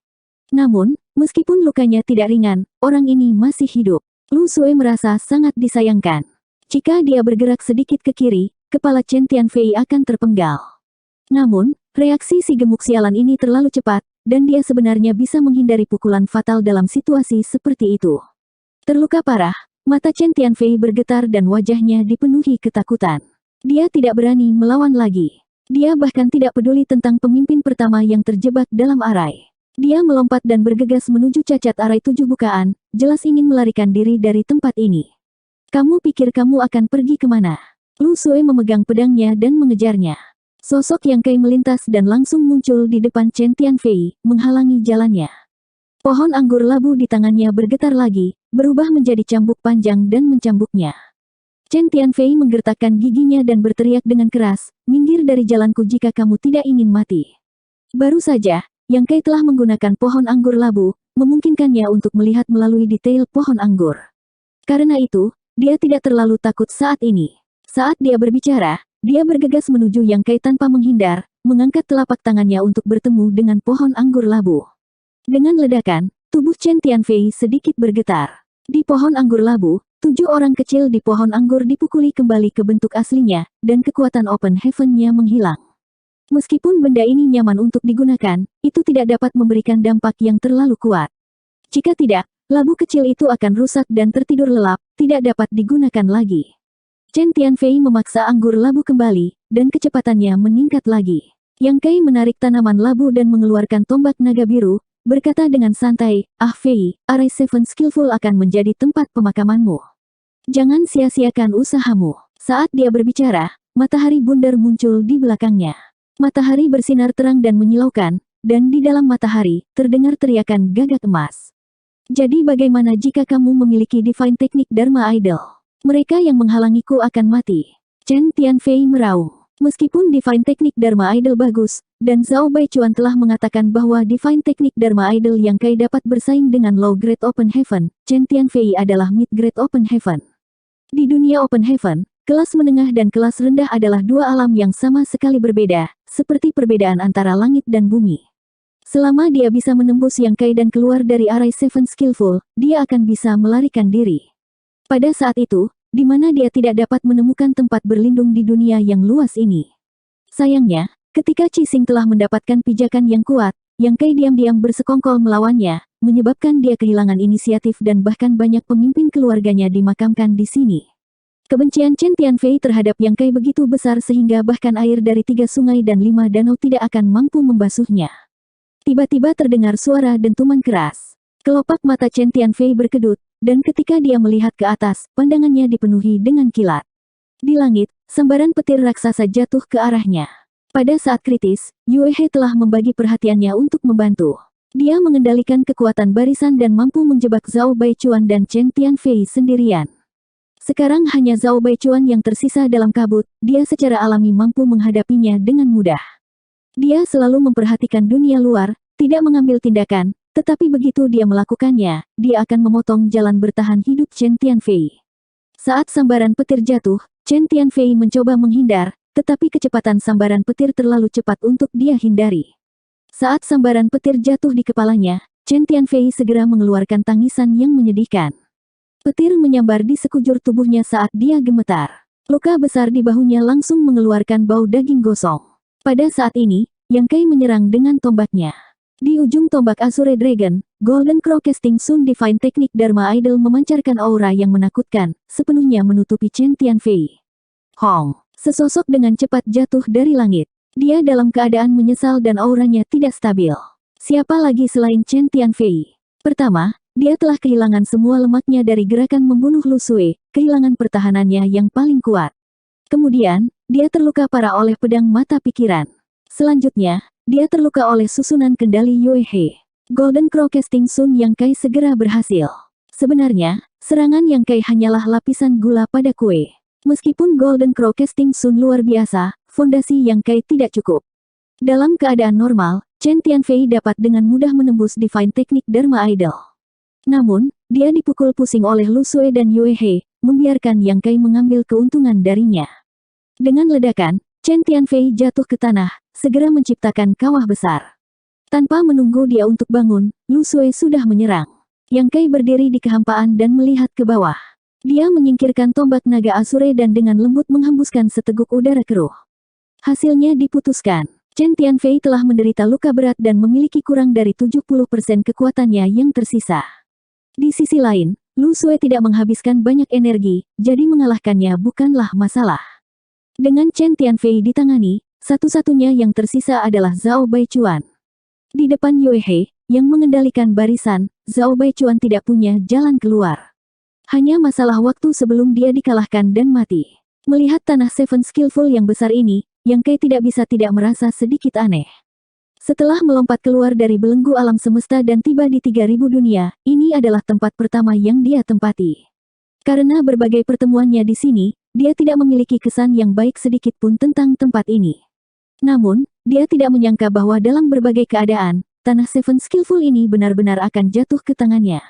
Namun, meskipun lukanya tidak ringan, orang ini masih hidup. Lu Sui merasa sangat disayangkan. Jika dia bergerak sedikit ke kiri, kepala Chen Tianfei akan terpenggal. Namun, reaksi si gemuk sialan ini terlalu cepat, dan dia sebenarnya bisa menghindari pukulan fatal dalam situasi seperti itu. Terluka parah, mata Chen Tianfei bergetar dan wajahnya dipenuhi ketakutan. Dia tidak berani melawan lagi. Dia bahkan tidak peduli tentang pemimpin pertama yang terjebak dalam arai. Dia melompat dan bergegas menuju cacat arai 7 bukaan, jelas ingin melarikan diri dari tempat ini. Kamu pikir kamu akan pergi kemana? Lu Sui memegang pedangnya dan mengejarnya. Sosok Yang Kai melintas dan langsung muncul di depan Chen Tianfei, menghalangi jalannya. Pohon anggur labu di tangannya bergetar lagi, berubah menjadi cambuk panjang dan mencambuknya. Chen Tianfei menggertakkan giginya dan berteriak dengan keras, "Minggir dari jalanku jika kamu tidak ingin mati." Baru saja, Yang Kai telah menggunakan pohon anggur labu, memungkinkannya untuk melihat melalui detail pohon anggur. Karena itu, dia tidak terlalu takut saat ini. Saat dia berbicara, dia bergegas menuju Yang Kai tanpa menghindar, mengangkat telapak tangannya untuk bertemu dengan pohon anggur labu. Dengan ledakan, tubuh Chen Tianfei sedikit bergetar. Di pohon anggur labu, 7 orang kecil di pohon anggur dipukuli kembali ke bentuk aslinya, dan kekuatan Open Heaven-nya menghilang. Meskipun benda ini nyaman untuk digunakan, itu tidak dapat memberikan dampak yang terlalu kuat. Jika tidak, labu kecil itu akan rusak dan tertidur lelap, tidak dapat digunakan lagi. Chen Tianfei memaksa anggur labu kembali, dan kecepatannya meningkat lagi. Yang Kai menarik tanaman labu dan mengeluarkan tombak naga biru, berkata dengan santai, "Ah Fei, Arai Seven Skillful akan menjadi tempat pemakamanmu. Jangan sia-siakan usahamu." Saat dia berbicara, matahari bundar muncul di belakangnya. Matahari bersinar terang dan menyilaukan, dan di dalam matahari, terdengar teriakan gagak emas. "Jadi bagaimana jika kamu memiliki Divine Technique Dharma Idol? Mereka yang menghalangiku akan mati." Chen Tianfei meraung. Meskipun Divine Technique Dharma Idol bagus, dan Zhao Baichuan telah mengatakan bahwa Divine Technique Dharma Idol Yang Kai dapat bersaing dengan Low Grade Open Heaven, Chen Tianfei adalah Mid Grade Open Heaven. Di dunia Open Heaven, kelas menengah dan kelas rendah adalah dua alam yang sama sekali berbeda, seperti perbedaan antara langit dan bumi. Selama dia bisa menembus Yang Kai dan keluar dari Arai Seven Skillful, dia akan bisa melarikan diri. Pada saat itu, di mana dia tidak dapat menemukan tempat berlindung di dunia yang luas ini. Sayangnya, ketika Qixing telah mendapatkan pijakan yang kuat, Yang Kai diam-diam bersekongkol melawannya, menyebabkan dia kehilangan inisiatif dan bahkan banyak pemimpin keluarganya dimakamkan di sini. Kebencian Chen Tianfei terhadap Yang Kai begitu besar sehingga bahkan air dari 3 sungai dan 5 danau tidak akan mampu membasuhnya. Tiba-tiba terdengar suara dentuman keras. Kelopak mata Chen Tianfei berkedut, dan ketika dia melihat ke atas, pandangannya dipenuhi dengan kilat. Di langit, sambaran petir raksasa jatuh ke arahnya. Pada saat kritis, Yue He telah membagi perhatiannya untuk membantu. Dia mengendalikan kekuatan barisan dan mampu menjebak Zhao Baichuan dan Chen Tianfei sendirian. Sekarang hanya Zhao Baichuan yang tersisa dalam kabut, dia secara alami mampu menghadapinya dengan mudah. Dia selalu memperhatikan dunia luar, tidak mengambil tindakan, tetapi begitu dia melakukannya, dia akan memotong jalan bertahan hidup Chen Tianfei. Saat sambaran petir jatuh, Chen Tianfei mencoba menghindar, tetapi kecepatan sambaran petir terlalu cepat untuk dia hindari. Saat sambaran petir jatuh di kepalanya, Chen Tianfei segera mengeluarkan tangisan yang menyedihkan. Petir menyambar di sekujur tubuhnya saat dia gemetar. Luka besar di bahunya langsung mengeluarkan bau daging gosong. Pada saat ini, Yang Kai menyerang dengan tombaknya. Di ujung tombak Azure Dragon, Golden Crow Casting Sun Divine Technique Dharma Idol memancarkan aura yang menakutkan, sepenuhnya menutupi Chen Tianfei. Hong! Sesosok dengan cepat jatuh dari langit. Dia dalam keadaan menyesal dan auranya tidak stabil. Siapa lagi selain Chen Tianfei? Pertama, dia telah kehilangan semua lemaknya dari gerakan membunuh Lu Sui, kehilangan pertahanannya yang paling kuat. Kemudian, dia terluka parah oleh pedang mata pikiran. Selanjutnya, dia terluka oleh susunan kendali Yue He. Golden Crow Casting Sun Yang Kai segera berhasil. Sebenarnya, serangan Yang Kai hanyalah lapisan gula pada kue. Meskipun Golden Crow Casting Sun luar biasa, fondasi Yang Kai tidak cukup. Dalam keadaan normal, Chen Tianfei dapat dengan mudah menembus Divine Technique Dharma Idol. Namun, dia dipukul pusing oleh Lu Sui dan Yue He, membiarkan Yang Kai mengambil keuntungan darinya. Dengan ledakan, Chen Tianfei jatuh ke tanah, segera menciptakan kawah besar. Tanpa menunggu dia untuk bangun, Lu Sui sudah menyerang. Yang Kai berdiri di kehampaan dan melihat ke bawah. Dia menyingkirkan tombak naga Azure dan dengan lembut menghembuskan seteguk udara keruh. Hasilnya diputuskan. Chen Tianfei telah menderita luka berat dan memiliki kurang dari 70% kekuatannya yang tersisa. Di sisi lain, Lu Sui tidak menghabiskan banyak energi, jadi mengalahkannya bukanlah masalah. Dengan Chen Tianfei ditangani, satu-satunya yang tersisa adalah Zhao Baichuan. Di depan Yue He, yang mengendalikan barisan, Zhao Baichuan tidak punya jalan keluar. Hanya masalah waktu sebelum dia dikalahkan dan mati. Melihat tanah Seven Skillful yang besar ini, Yang Kai tidak bisa tidak merasa sedikit aneh. Setelah melompat keluar dari belenggu alam semesta dan tiba di 3000 dunia, ini adalah tempat pertama yang dia tempati. Karena berbagai pertemuannya di sini, dia tidak memiliki kesan yang baik sedikit pun tentang tempat ini. Namun, dia tidak menyangka bahwa dalam berbagai keadaan, tanah Seven Skillful ini benar-benar akan jatuh ke tangannya.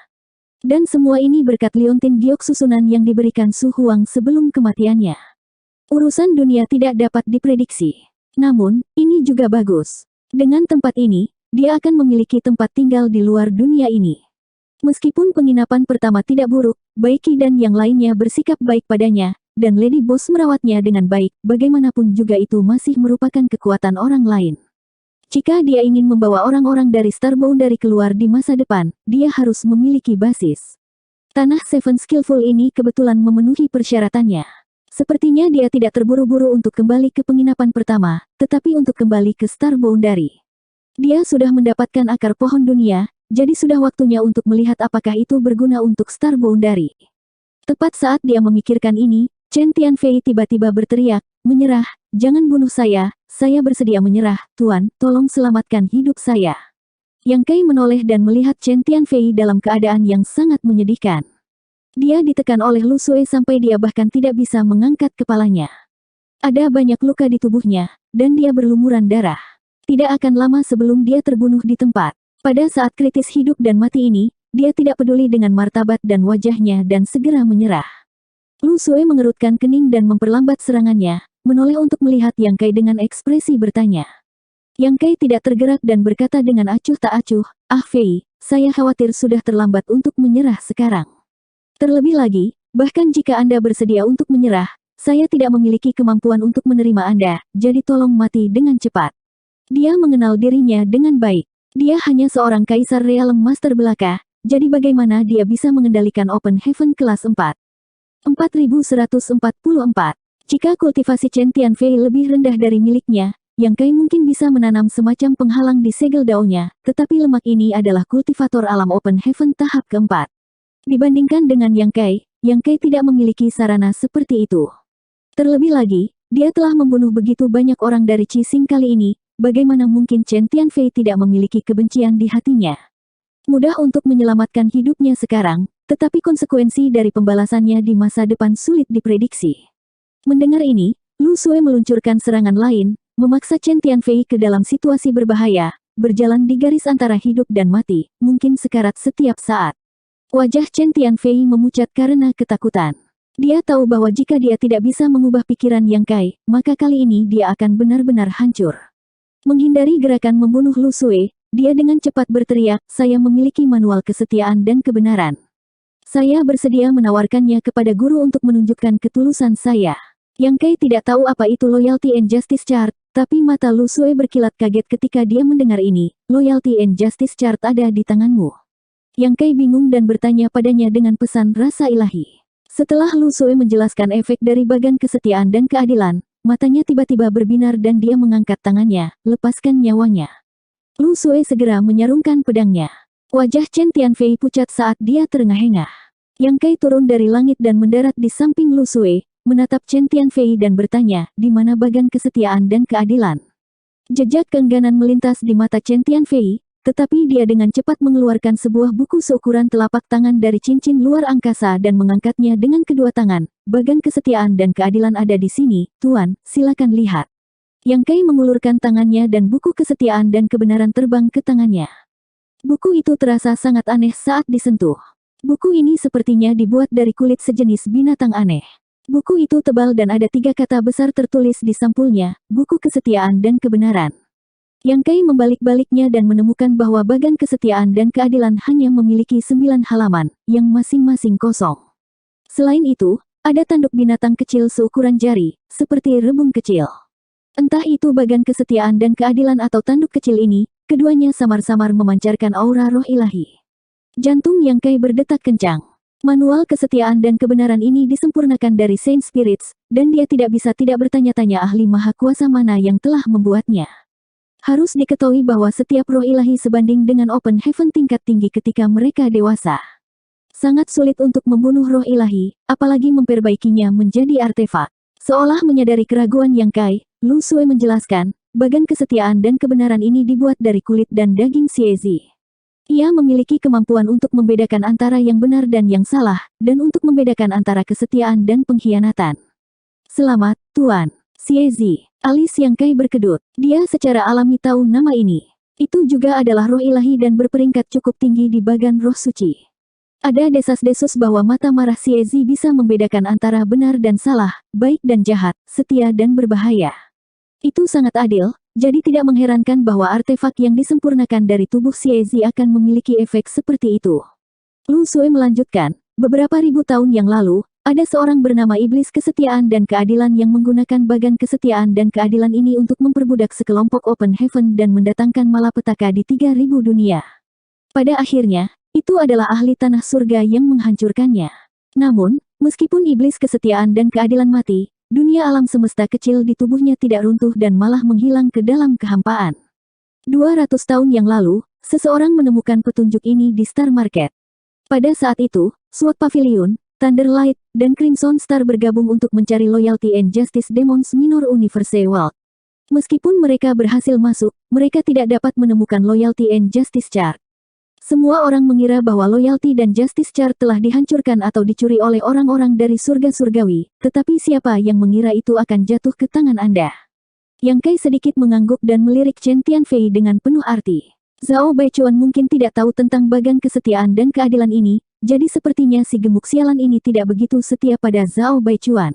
Dan semua ini berkat liontin giok susunan yang diberikan Su Huang sebelum kematiannya. Urusan dunia tidak dapat diprediksi. Namun, ini juga bagus. Dengan tempat ini, dia akan memiliki tempat tinggal di luar dunia ini. Meskipun penginapan pertama tidak buruk, Baiki dan yang lainnya bersikap baik padanya, dan Lady Boss merawatnya dengan baik, bagaimanapun juga itu masih merupakan kekuatan orang lain. Jika dia ingin membawa orang-orang dari Star Boundary keluar di masa depan, dia harus memiliki basis. Tanah Seven Skillful ini kebetulan memenuhi persyaratannya. Sepertinya dia tidak terburu-buru untuk kembali ke penginapan pertama, tetapi untuk kembali ke Star Boundary. Dia sudah mendapatkan akar pohon dunia, jadi sudah waktunya untuk melihat apakah itu berguna untuk Star Boundary. Tepat saat dia memikirkan ini, Chen Tianfei tiba-tiba berteriak, "Menyerah, jangan bunuh saya bersedia menyerah, Tuan, tolong selamatkan hidup saya." Yang Kai menoleh dan melihat Chen Tianfei dalam keadaan yang sangat menyedihkan. Dia ditekan oleh Lu Sui sampai dia bahkan tidak bisa mengangkat kepalanya. Ada banyak luka di tubuhnya, dan dia berlumuran darah. Tidak akan lama sebelum dia terbunuh di tempat. Pada saat kritis hidup dan mati ini, dia tidak peduli dengan martabat dan wajahnya dan segera menyerah. Lu Sui mengerutkan kening dan memperlambat serangannya, menoleh untuk melihat Yang Kai dengan ekspresi bertanya. Yang Kai tidak tergerak dan berkata dengan acuh tak acuh, "Ah Fei, saya khawatir sudah terlambat untuk menyerah sekarang. Terlebih lagi, bahkan jika Anda bersedia untuk menyerah, saya tidak memiliki kemampuan untuk menerima Anda, jadi tolong mati dengan cepat." Dia mengenal dirinya dengan baik. Dia hanya seorang Kaisar Realm Master belaka, jadi bagaimana dia bisa mengendalikan Open Heaven kelas 4? 4144. Jika kultivasi Chen Tianfei lebih rendah dari miliknya, Yang Kai mungkin bisa menanam semacam penghalang di segel daunnya, tetapi lemak ini adalah kultivator alam Open Heaven tahap keempat. Dibandingkan dengan Yang Kai tidak memiliki sarana seperti itu. Terlebih lagi, dia telah membunuh begitu banyak orang dari Qixing kali ini, bagaimana mungkin Chen Tianfei tidak memiliki kebencian di hatinya? Mudah untuk menyelamatkan hidupnya sekarang, tetapi konsekuensi dari pembalasannya di masa depan sulit diprediksi. Mendengar ini, Lu Sui meluncurkan serangan lain, memaksa Chen Tianfei ke dalam situasi berbahaya, berjalan di garis antara hidup dan mati, mungkin sekarat setiap saat. Wajah Chen Tianfei memucat karena ketakutan. Dia tahu bahwa jika dia tidak bisa mengubah pikiran Yang Kai, maka kali ini dia akan benar-benar hancur. Menghindari gerakan membunuh Lu Sui, dia dengan cepat berteriak, "Saya memiliki manual kesetiaan dan kebenaran. Saya bersedia menawarkannya kepada guru untuk menunjukkan ketulusan saya." Yang Kai tidak tahu apa itu Loyalty and Justice Chart, tapi mata Lu Sui berkilat kaget ketika dia mendengar ini. "Loyalty and Justice Chart ada di tanganmu?" Yang Kai bingung dan bertanya padanya dengan pesan rasa ilahi. Setelah Lu Sui menjelaskan efek dari bagan kesetiaan dan keadilan, matanya tiba-tiba berbinar dan dia mengangkat tangannya, "Lepaskan nyawanya." Lu Sui segera menyarungkan pedangnya. Wajah Chen Tianfei pucat saat dia terengah-engah. Yang Kai turun dari langit dan mendarat di samping Lu Sui, menatap Chen Tianfei dan bertanya, "Di mana bagan kesetiaan dan keadilan?" Jejak keengganan melintas di mata Chen Tianfei, tetapi dia dengan cepat mengeluarkan sebuah buku seukuran telapak tangan dari cincin luar angkasa dan mengangkatnya dengan kedua tangan. "Bagan kesetiaan dan keadilan ada di sini, Tuan, silakan lihat." Yang Kai mengulurkan tangannya dan buku kesetiaan dan kebenaran terbang ke tangannya. Buku itu terasa sangat aneh saat disentuh. Buku ini sepertinya dibuat dari kulit sejenis binatang aneh. Buku itu tebal dan ada 3 kata besar tertulis di sampulnya, "Buku Kesetiaan dan Kebenaran." Yang Kai membalik-baliknya dan menemukan bahwa bagan kesetiaan dan keadilan hanya memiliki 9 halaman, yang masing-masing kosong. Selain itu, ada tanduk binatang kecil seukuran jari, seperti rebung kecil. Entah itu bagan kesetiaan dan keadilan atau tanduk kecil ini, keduanya samar-samar memancarkan aura roh ilahi. Jantung Yang Kai berdetak kencang. Manual kesetiaan dan kebenaran ini disempurnakan dari Saint Spirits, dan dia tidak bisa tidak bertanya-tanya ahli maha kuasa mana yang telah membuatnya. Harus diketahui bahwa setiap roh ilahi sebanding dengan Open Heaven tingkat tinggi ketika mereka dewasa. Sangat sulit untuk membunuh roh ilahi, apalagi memperbaikinya menjadi artefak. Seolah menyadari keraguan Yang Kai, Lu Sui menjelaskan, bagan kesetiaan dan kebenaran ini dibuat dari kulit dan daging Xiezi. Ia memiliki kemampuan untuk membedakan antara yang benar dan yang salah, dan untuk membedakan antara kesetiaan dan pengkhianatan. "Selamat, Tuan Xiezi." Alis Yang Kai berkedut. Dia secara alami tahu nama ini. Itu juga adalah roh ilahi dan berperingkat cukup tinggi di bagan roh suci. Ada desas-desus bahwa mata marah Xie Zi bisa membedakan antara benar dan salah, baik dan jahat, setia dan berbahaya. Itu sangat adil, jadi tidak mengherankan bahwa artefak yang disempurnakan dari tubuh Xie Zi akan memiliki efek seperti itu. Lu Sui melanjutkan, beberapa ribu tahun yang lalu, ada seorang bernama Iblis Kesetiaan dan Keadilan yang menggunakan bagan kesetiaan dan keadilan ini untuk memperbudak sekelompok Open Heaven dan mendatangkan malapetaka di 3000 dunia. Pada akhirnya, itu adalah ahli tanah surga yang menghancurkannya. Namun, meskipun Iblis Kesetiaan dan Keadilan mati, dunia alam semesta kecil di tubuhnya tidak runtuh dan malah menghilang ke dalam kehampaan. 200 tahun yang lalu, seseorang menemukan petunjuk ini di Star Market. Pada saat itu, SWOT Pavilion, Thunderlight, dan Crimson Star bergabung untuk mencari Loyalty and Justice Demons Minor Universe World. Meskipun mereka berhasil masuk, mereka tidak dapat menemukan Loyalty and Justice Chart. Semua orang mengira bahwa Loyalty dan Justice Chart telah dihancurkan atau dicuri oleh orang-orang dari surga surgawi, tetapi siapa yang mengira itu akan jatuh ke tangan Anda? Yang Kai sedikit mengangguk dan melirik Chen Tianfei dengan penuh arti. Zhao Baichuan mungkin tidak tahu tentang bagan kesetiaan dan keadilan ini, jadi sepertinya si gemuk sialan ini tidak begitu setia pada Zhao Baichuan.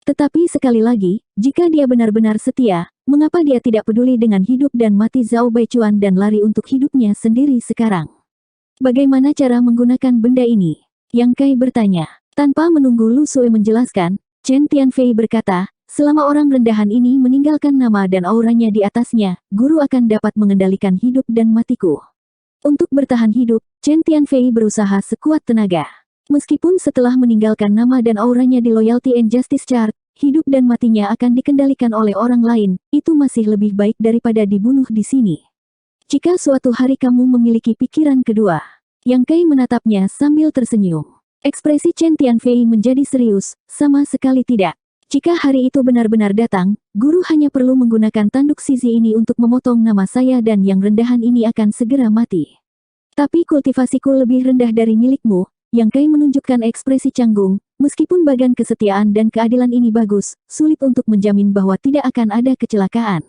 Tetapi sekali lagi, jika dia benar-benar setia, mengapa dia tidak peduli dengan hidup dan mati Zhao Baichuan dan lari untuk hidupnya sendiri sekarang? Bagaimana cara menggunakan benda ini? Yang Kai bertanya. Tanpa menunggu Lu Sui menjelaskan, Chen Tianfei berkata, selama orang rendahan ini meninggalkan nama dan auranya di atasnya, guru akan dapat mengendalikan hidup dan matiku. Untuk bertahan hidup, Chen Tianfei berusaha sekuat tenaga. Meskipun setelah meninggalkan nama dan auranya di Loyalty and Justice Chart, hidup dan matinya akan dikendalikan oleh orang lain, itu masih lebih baik daripada dibunuh di sini. Jika suatu hari kamu memiliki pikiran kedua, Yang Kai menatapnya sambil tersenyum. Ekspresi Chen Tianfei menjadi serius, sama sekali tidak. Jika hari itu benar-benar datang, guru hanya perlu menggunakan tanduk sisi ini untuk memotong nama saya dan yang rendahan ini akan segera mati. Tapi kultivasiku lebih rendah dari milikmu. Yang Kai menunjukkan ekspresi canggung, meskipun bagan kesetiaan dan keadilan ini bagus, sulit untuk menjamin bahwa tidak akan ada kecelakaan.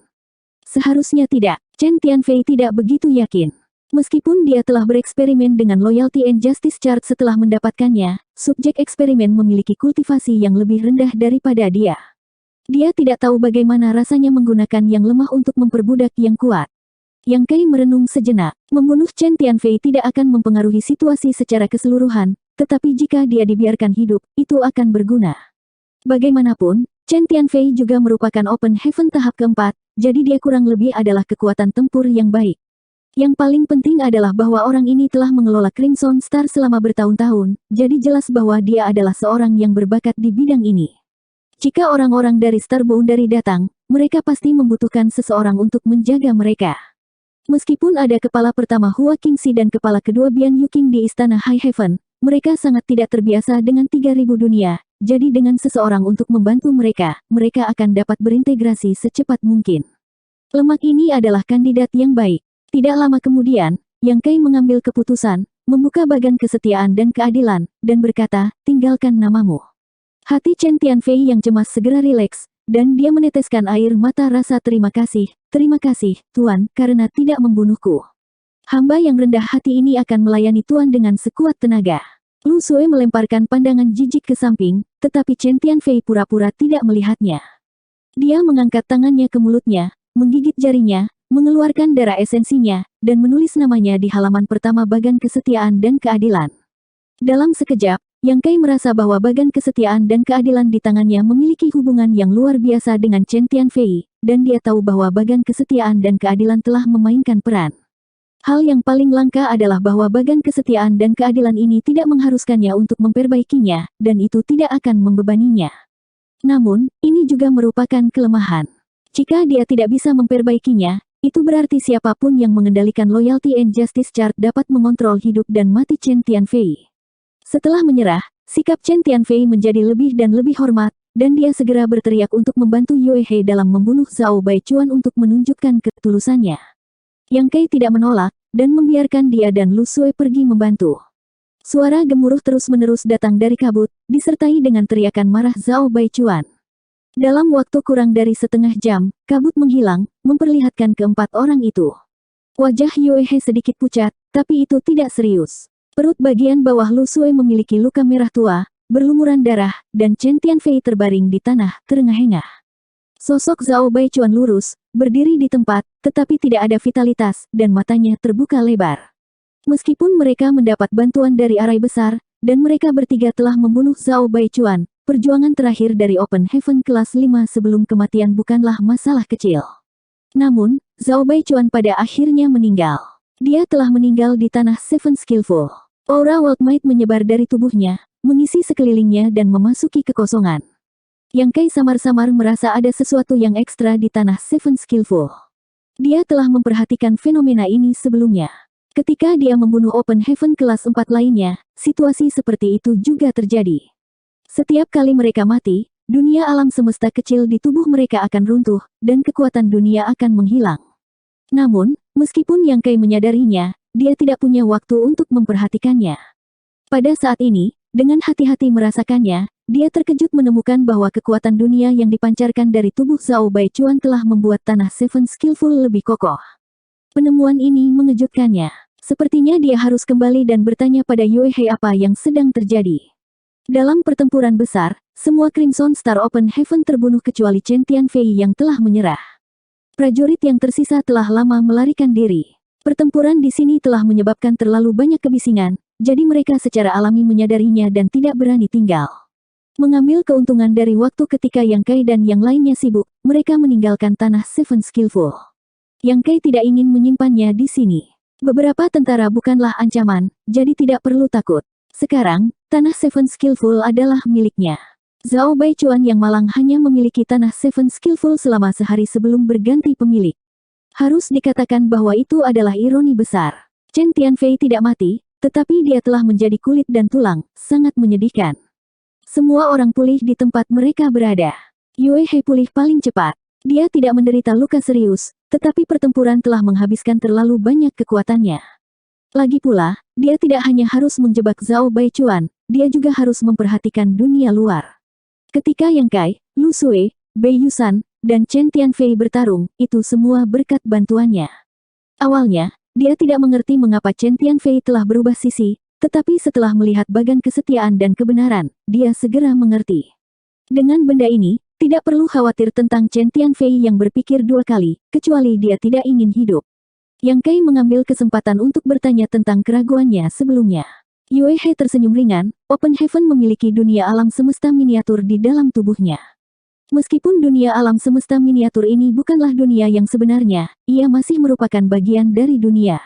Seharusnya tidak, Chen Tianfei tidak begitu yakin. Meskipun dia telah bereksperimen dengan Loyalty and Justice Chart setelah mendapatkannya, subjek eksperimen memiliki kultivasi yang lebih rendah daripada dia. Dia tidak tahu bagaimana rasanya menggunakan yang lemah untuk memperbudak yang kuat. Yang Kai merenung sejenak, membunuh Chen Tianfei tidak akan mempengaruhi situasi secara keseluruhan, tetapi jika dia dibiarkan hidup, itu akan berguna. Bagaimanapun, Chen Tianfei juga merupakan Open Heaven tahap keempat, jadi dia kurang lebih adalah kekuatan tempur yang baik. Yang paling penting adalah bahwa orang ini telah mengelola Crimson Star selama bertahun-tahun, jadi jelas bahwa dia adalah seorang yang berbakat di bidang ini. Jika orang-orang dari Star Boundary datang, mereka pasti membutuhkan seseorang untuk menjaga mereka. Meskipun ada kepala pertama Hua Qingxi dan kepala kedua Bian Yuqing di Istana High Heaven, mereka sangat tidak terbiasa dengan 3000 dunia, jadi dengan seseorang untuk membantu mereka, mereka akan dapat berintegrasi secepat mungkin. Lemak ini adalah kandidat yang baik. Tidak lama kemudian, Yang Kai mengambil keputusan, membuka bagan kesetiaan dan keadilan, dan berkata, tinggalkan namamu. Hati Chen Tianfei yang cemas segera rileks, dan dia meneteskan air mata rasa terima kasih, Tuan, karena tidak membunuhku. Hamba yang rendah hati ini akan melayani Tuan dengan sekuat tenaga. Lu Sui melemparkan pandangan jijik ke samping, tetapi Chen Tianfei pura-pura tidak melihatnya. Dia mengangkat tangannya ke mulutnya, menggigit jarinya, mengeluarkan darah esensinya, dan menulis namanya di halaman pertama bagan kesetiaan dan keadilan. Dalam sekejap, Yang Kai merasa bahwa bagan kesetiaan dan keadilan di tangannya memiliki hubungan yang luar biasa dengan Chen Tianfei, dan dia tahu bahwa bagan kesetiaan dan keadilan telah memainkan peran. Hal yang paling langka adalah bahwa bagan kesetiaan dan keadilan ini tidak mengharuskannya untuk memperbaikinya, dan itu tidak akan membebaninya. Namun, ini juga merupakan kelemahan. Jika dia tidak bisa memperbaikinya, itu berarti siapapun yang mengendalikan Loyalty and Justice Chart dapat mengontrol hidup dan mati Chen Tianfei. Setelah menyerah, sikap Chen Tianfei menjadi lebih dan lebih hormat, dan dia segera berteriak untuk membantu Yue He dalam membunuh Zhao Baichuan untuk menunjukkan ketulusannya. Yang Kai tidak menolak, dan membiarkan dia dan Lu Sui pergi membantu. Suara gemuruh terus-menerus datang dari kabut, disertai dengan teriakan marah Zhao Baichuan. Dalam waktu kurang dari setengah jam, kabut menghilang, memperlihatkan keempat orang itu. Wajah Yue He sedikit pucat, tapi itu tidak serius. Perut bagian bawah Lu Sui memiliki luka merah tua, berlumuran darah, dan Chen Tianfei terbaring di tanah, terengah-engah. Sosok Zhao Baichuan lurus, berdiri di tempat, tetapi tidak ada vitalitas, dan matanya terbuka lebar. Meskipun mereka mendapat bantuan dari arai besar, dan mereka bertiga telah membunuh Zhao Baichuan, perjuangan terakhir dari Open Heaven kelas 5 sebelum kematian bukanlah masalah kecil. Namun, Zhao Baichuan pada akhirnya meninggal. Dia telah meninggal di tanah Seven Skillful. Aura World Might menyebar dari tubuhnya, mengisi sekelilingnya dan memasuki kekosongan. Yang Kai samar-samar merasa ada sesuatu yang ekstra di tanah Seven Skillful. Dia telah memperhatikan fenomena ini sebelumnya. Ketika dia membunuh Open Heaven kelas 4 lainnya, situasi seperti itu juga terjadi. Setiap kali mereka mati, dunia alam semesta kecil di tubuh mereka akan runtuh, dan kekuatan dunia akan menghilang. Namun, meskipun Yang Kai menyadarinya, dia tidak punya waktu untuk memperhatikannya. Pada saat ini, dengan hati-hati merasakannya, dia terkejut menemukan bahwa kekuatan dunia yang dipancarkan dari tubuh Zhao Baichuan telah membuat tanah Seven Skillful lebih kokoh. Penemuan ini mengejutkannya. Sepertinya dia harus kembali dan bertanya pada Yue He apa yang sedang terjadi. Dalam pertempuran besar, semua Crimson Star Open Heaven terbunuh kecuali Chen Tianfei yang telah menyerah. Prajurit yang tersisa telah lama melarikan diri. Pertempuran di sini telah menyebabkan terlalu banyak kebisingan, jadi mereka secara alami menyadarinya dan tidak berani tinggal. Mengambil keuntungan dari waktu ketika Yang Kai dan yang lainnya sibuk, mereka meninggalkan tanah Seven Skillful. Yang Kai tidak ingin menyimpannya di sini. Beberapa tentara bukanlah ancaman, jadi tidak perlu takut. Sekarang, tanah Seven Skillful adalah miliknya. Zhao Baichuan yang malang hanya memiliki tanah Seven Skillful selama sehari sebelum berganti pemilik. Harus dikatakan bahwa itu adalah ironi besar. Chen Tianfei tidak mati, tetapi dia telah menjadi kulit dan tulang, sangat menyedihkan. Semua orang pulih di tempat mereka berada. Yue He pulih paling cepat. Dia tidak menderita luka serius, tetapi pertempuran telah menghabiskan terlalu banyak kekuatannya. Lagi pula, dia tidak hanya harus menjebak Zhao Baichuan, dia juga harus memperhatikan dunia luar. Ketika Yang Kai, Lu Sui, Bei Yusan, dan Chen Tianfei bertarung, itu semua berkat bantuannya. Awalnya, dia tidak mengerti mengapa Chen Tianfei telah berubah sisi, tetapi setelah melihat bagan kesetiaan dan kebenaran, dia segera mengerti. Dengan benda ini, tidak perlu khawatir tentang Chen Tianfei yang berpikir dua kali, kecuali dia tidak ingin hidup. Yang Kai mengambil kesempatan untuk bertanya tentang keraguannya sebelumnya. Yue He tersenyum ringan, Open Heaven memiliki dunia alam semesta miniatur di dalam tubuhnya. Meskipun dunia alam semesta miniatur ini bukanlah dunia yang sebenarnya, ia masih merupakan bagian dari dunia.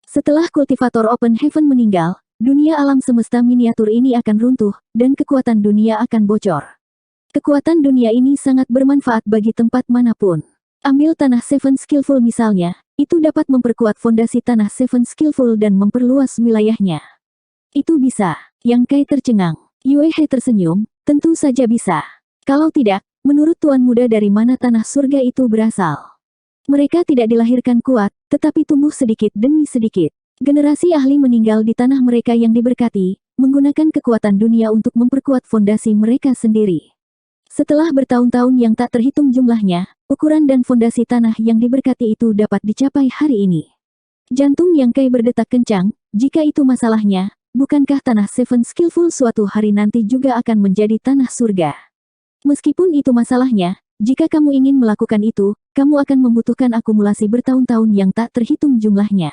Setelah kultivator Open Heaven meninggal, dunia alam semesta miniatur ini akan runtuh, dan kekuatan dunia akan bocor. Kekuatan dunia ini sangat bermanfaat bagi tempat manapun. Ambil tanah Seven Skillful misalnya, itu dapat memperkuat fondasi tanah Seven Skillful dan memperluas wilayahnya. Itu bisa. Yang Kai tercengang. Yue He tersenyum, tentu saja bisa. Kalau tidak, menurut Tuan Muda dari mana tanah surga itu berasal? Mereka tidak dilahirkan kuat, tetapi tumbuh sedikit demi sedikit. Generasi ahli meninggal di tanah mereka yang diberkati, menggunakan kekuatan dunia untuk memperkuat fondasi mereka sendiri. Setelah bertahun-tahun yang tak terhitung jumlahnya, ukuran dan fondasi tanah yang diberkati itu dapat dicapai hari ini. Jantung Yang Kai berdetak kencang, jika itu masalahnya, bukankah tanah Seven Skillful suatu hari nanti juga akan menjadi tanah surga? Meskipun itu masalahnya, jika kamu ingin melakukan itu, kamu akan membutuhkan akumulasi bertahun-tahun yang tak terhitung jumlahnya.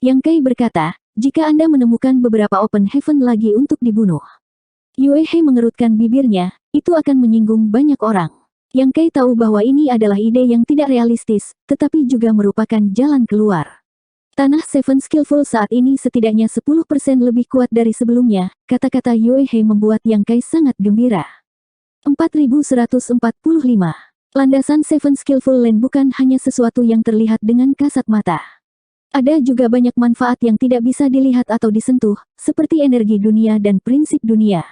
Yang Kai berkata, jika Anda menemukan beberapa Open Heaven lagi untuk dibunuh. Yue He mengerutkan bibirnya, itu akan menyinggung banyak orang. Yang Kai tahu bahwa ini adalah ide yang tidak realistis, tetapi juga merupakan jalan keluar. Tanah Seven Skillful saat ini setidaknya 10% lebih kuat dari sebelumnya, kata-kata Yue He membuat Yang Kai sangat gembira. 4145. Landasan Seven Skillful Land bukan hanya sesuatu yang terlihat dengan kasat mata. Ada juga banyak manfaat yang tidak bisa dilihat atau disentuh, seperti energi dunia dan prinsip dunia.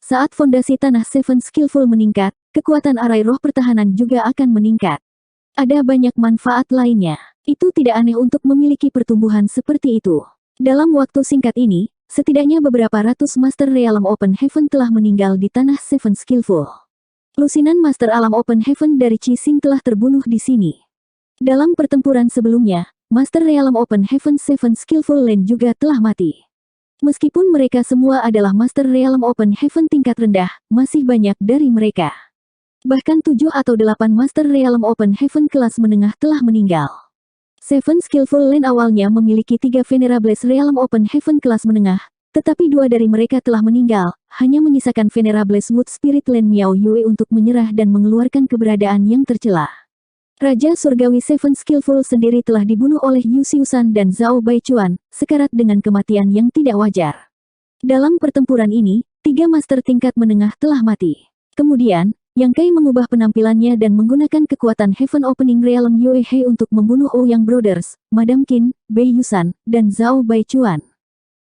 Saat fondasi tanah Seven Skillful meningkat, kekuatan arai roh pertahanan juga akan meningkat. Ada banyak manfaat lainnya. Itu tidak aneh untuk memiliki pertumbuhan seperti itu. Dalam waktu singkat ini, setidaknya beberapa ratus Master Realm Open Heaven telah meninggal di tanah Seven Skillful. Lusinan Master Alam Open Heaven dari Qixing telah terbunuh di sini. Dalam pertempuran sebelumnya, Master Realm Open Heaven Seven Skillful Land juga telah mati. Meskipun mereka semua adalah Master Realm Open Heaven tingkat rendah, masih banyak dari mereka. Bahkan 7 atau 8 Master Realm Open Heaven kelas menengah telah meninggal. Seven Skillful Lane awalnya memiliki 3 Venerables Realm Open Heaven kelas menengah, tetapi 2 dari mereka telah meninggal, hanya menyisakan Venerables Wood Spirit Lane Miao Yue untuk menyerah dan mengeluarkan keberadaan yang tercela. Raja Surgawi Seven Skillful sendiri telah dibunuh oleh Yu Xiusan dan Zhao Baichuan, sekarat dengan kematian yang tidak wajar. Dalam pertempuran ini, 3 master tingkat menengah telah mati. Kemudian, Yang Kai mengubah penampilannya dan menggunakan kekuatan Heaven Opening Realm Yue He untuk membunuh Ouyang Brothers, Madame Qin, Bei Yusan, dan Zhao Baichuan.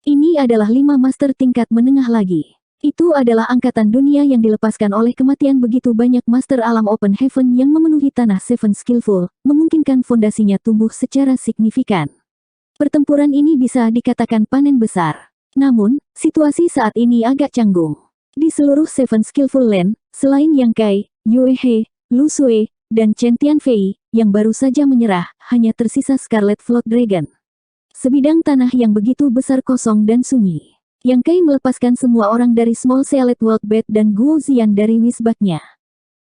Ini adalah 5 master tingkat menengah lagi. Itu adalah angkatan dunia yang dilepaskan oleh kematian begitu banyak master alam Open Heaven yang memenuhi tanah Seven Skillful, memungkinkan fondasinya tumbuh secara signifikan. Pertempuran ini bisa dikatakan panen besar. Namun, situasi saat ini agak canggung. Di seluruh Seven Skillful Land, selain Yang Kai, Yue He, Lu Sui, dan Chen Tianfei, yang baru saja menyerah, hanya tersisa Scarlet Float Dragon. Sebidang tanah yang begitu besar kosong dan sunyi. Yang Kai melepaskan semua orang dari Small Sealet World Bed dan Guo Ziyan dari wisbaknya.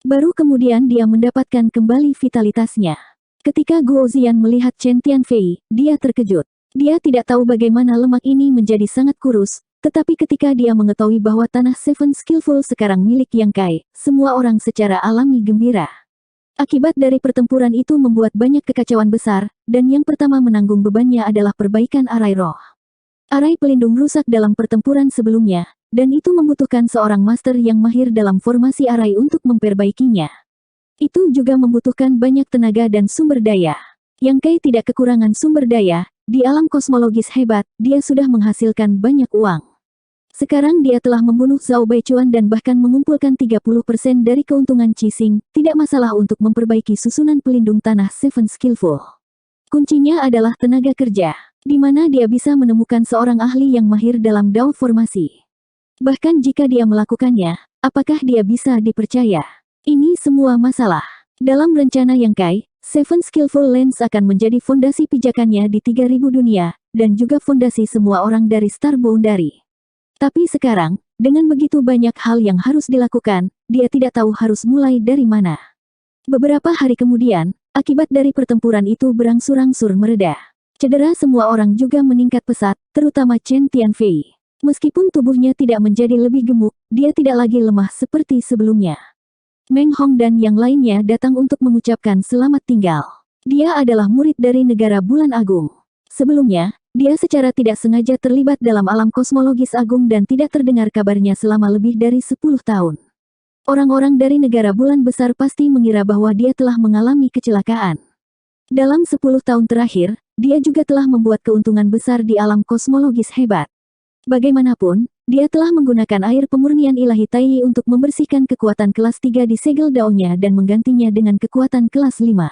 Baru kemudian dia mendapatkan kembali vitalitasnya. Ketika Guo Ziyan melihat Chen Tianfei, dia terkejut. Dia tidak tahu bagaimana lemak ini menjadi sangat kurus, tetapi ketika dia mengetahui bahwa tanah Seven Skillful sekarang milik Yang Kai, semua orang secara alami gembira. Akibat dari pertempuran itu membuat banyak kekacauan besar, dan yang pertama menanggung bebannya adalah perbaikan arai roh. Arai pelindung rusak dalam pertempuran sebelumnya, dan itu membutuhkan seorang master yang mahir dalam formasi arai untuk memperbaikinya. Itu juga membutuhkan banyak tenaga dan sumber daya. Yang Kai tidak kekurangan sumber daya, di alam kosmologis hebat, dia sudah menghasilkan banyak uang. Sekarang dia telah membunuh Zhao Baichuan dan bahkan mengumpulkan 30% dari keuntungan Qixing, tidak masalah untuk memperbaiki susunan pelindung tanah Seven Skillful. Kuncinya adalah tenaga kerja, di mana dia bisa menemukan seorang ahli yang mahir dalam Dao formasi. Bahkan jika dia melakukannya, apakah dia bisa dipercaya? Ini semua masalah. Dalam rencana Yang Kai, Seven Skillful Lands akan menjadi fondasi pijakannya di 3000 dunia, dan juga fondasi semua orang dari Star Boundary. Tapi sekarang, dengan begitu banyak hal yang harus dilakukan, dia tidak tahu harus mulai dari mana. Beberapa hari kemudian, akibat dari pertempuran itu berangsur-angsur mereda. Cedera semua orang juga meningkat pesat, terutama Chen Tianfei. Meskipun tubuhnya tidak menjadi lebih gemuk, dia tidak lagi lemah seperti sebelumnya. Meng Hong dan yang lainnya datang untuk mengucapkan selamat tinggal. Dia adalah murid dari Negara Bulan Agung. Sebelumnya, dia secara tidak sengaja terlibat dalam alam kosmologis agung dan tidak terdengar kabarnya selama lebih dari 10 tahun. Orang-orang dari Negara Bulan Besar pasti mengira bahwa dia telah mengalami kecelakaan. Dalam 10 tahun terakhir, dia juga telah membuat keuntungan besar di alam kosmologis hebat. Bagaimanapun, dia telah menggunakan air pemurnian ilahi Tai untuk membersihkan kekuatan kelas 3 di segel daunnya dan menggantinya dengan kekuatan kelas 5.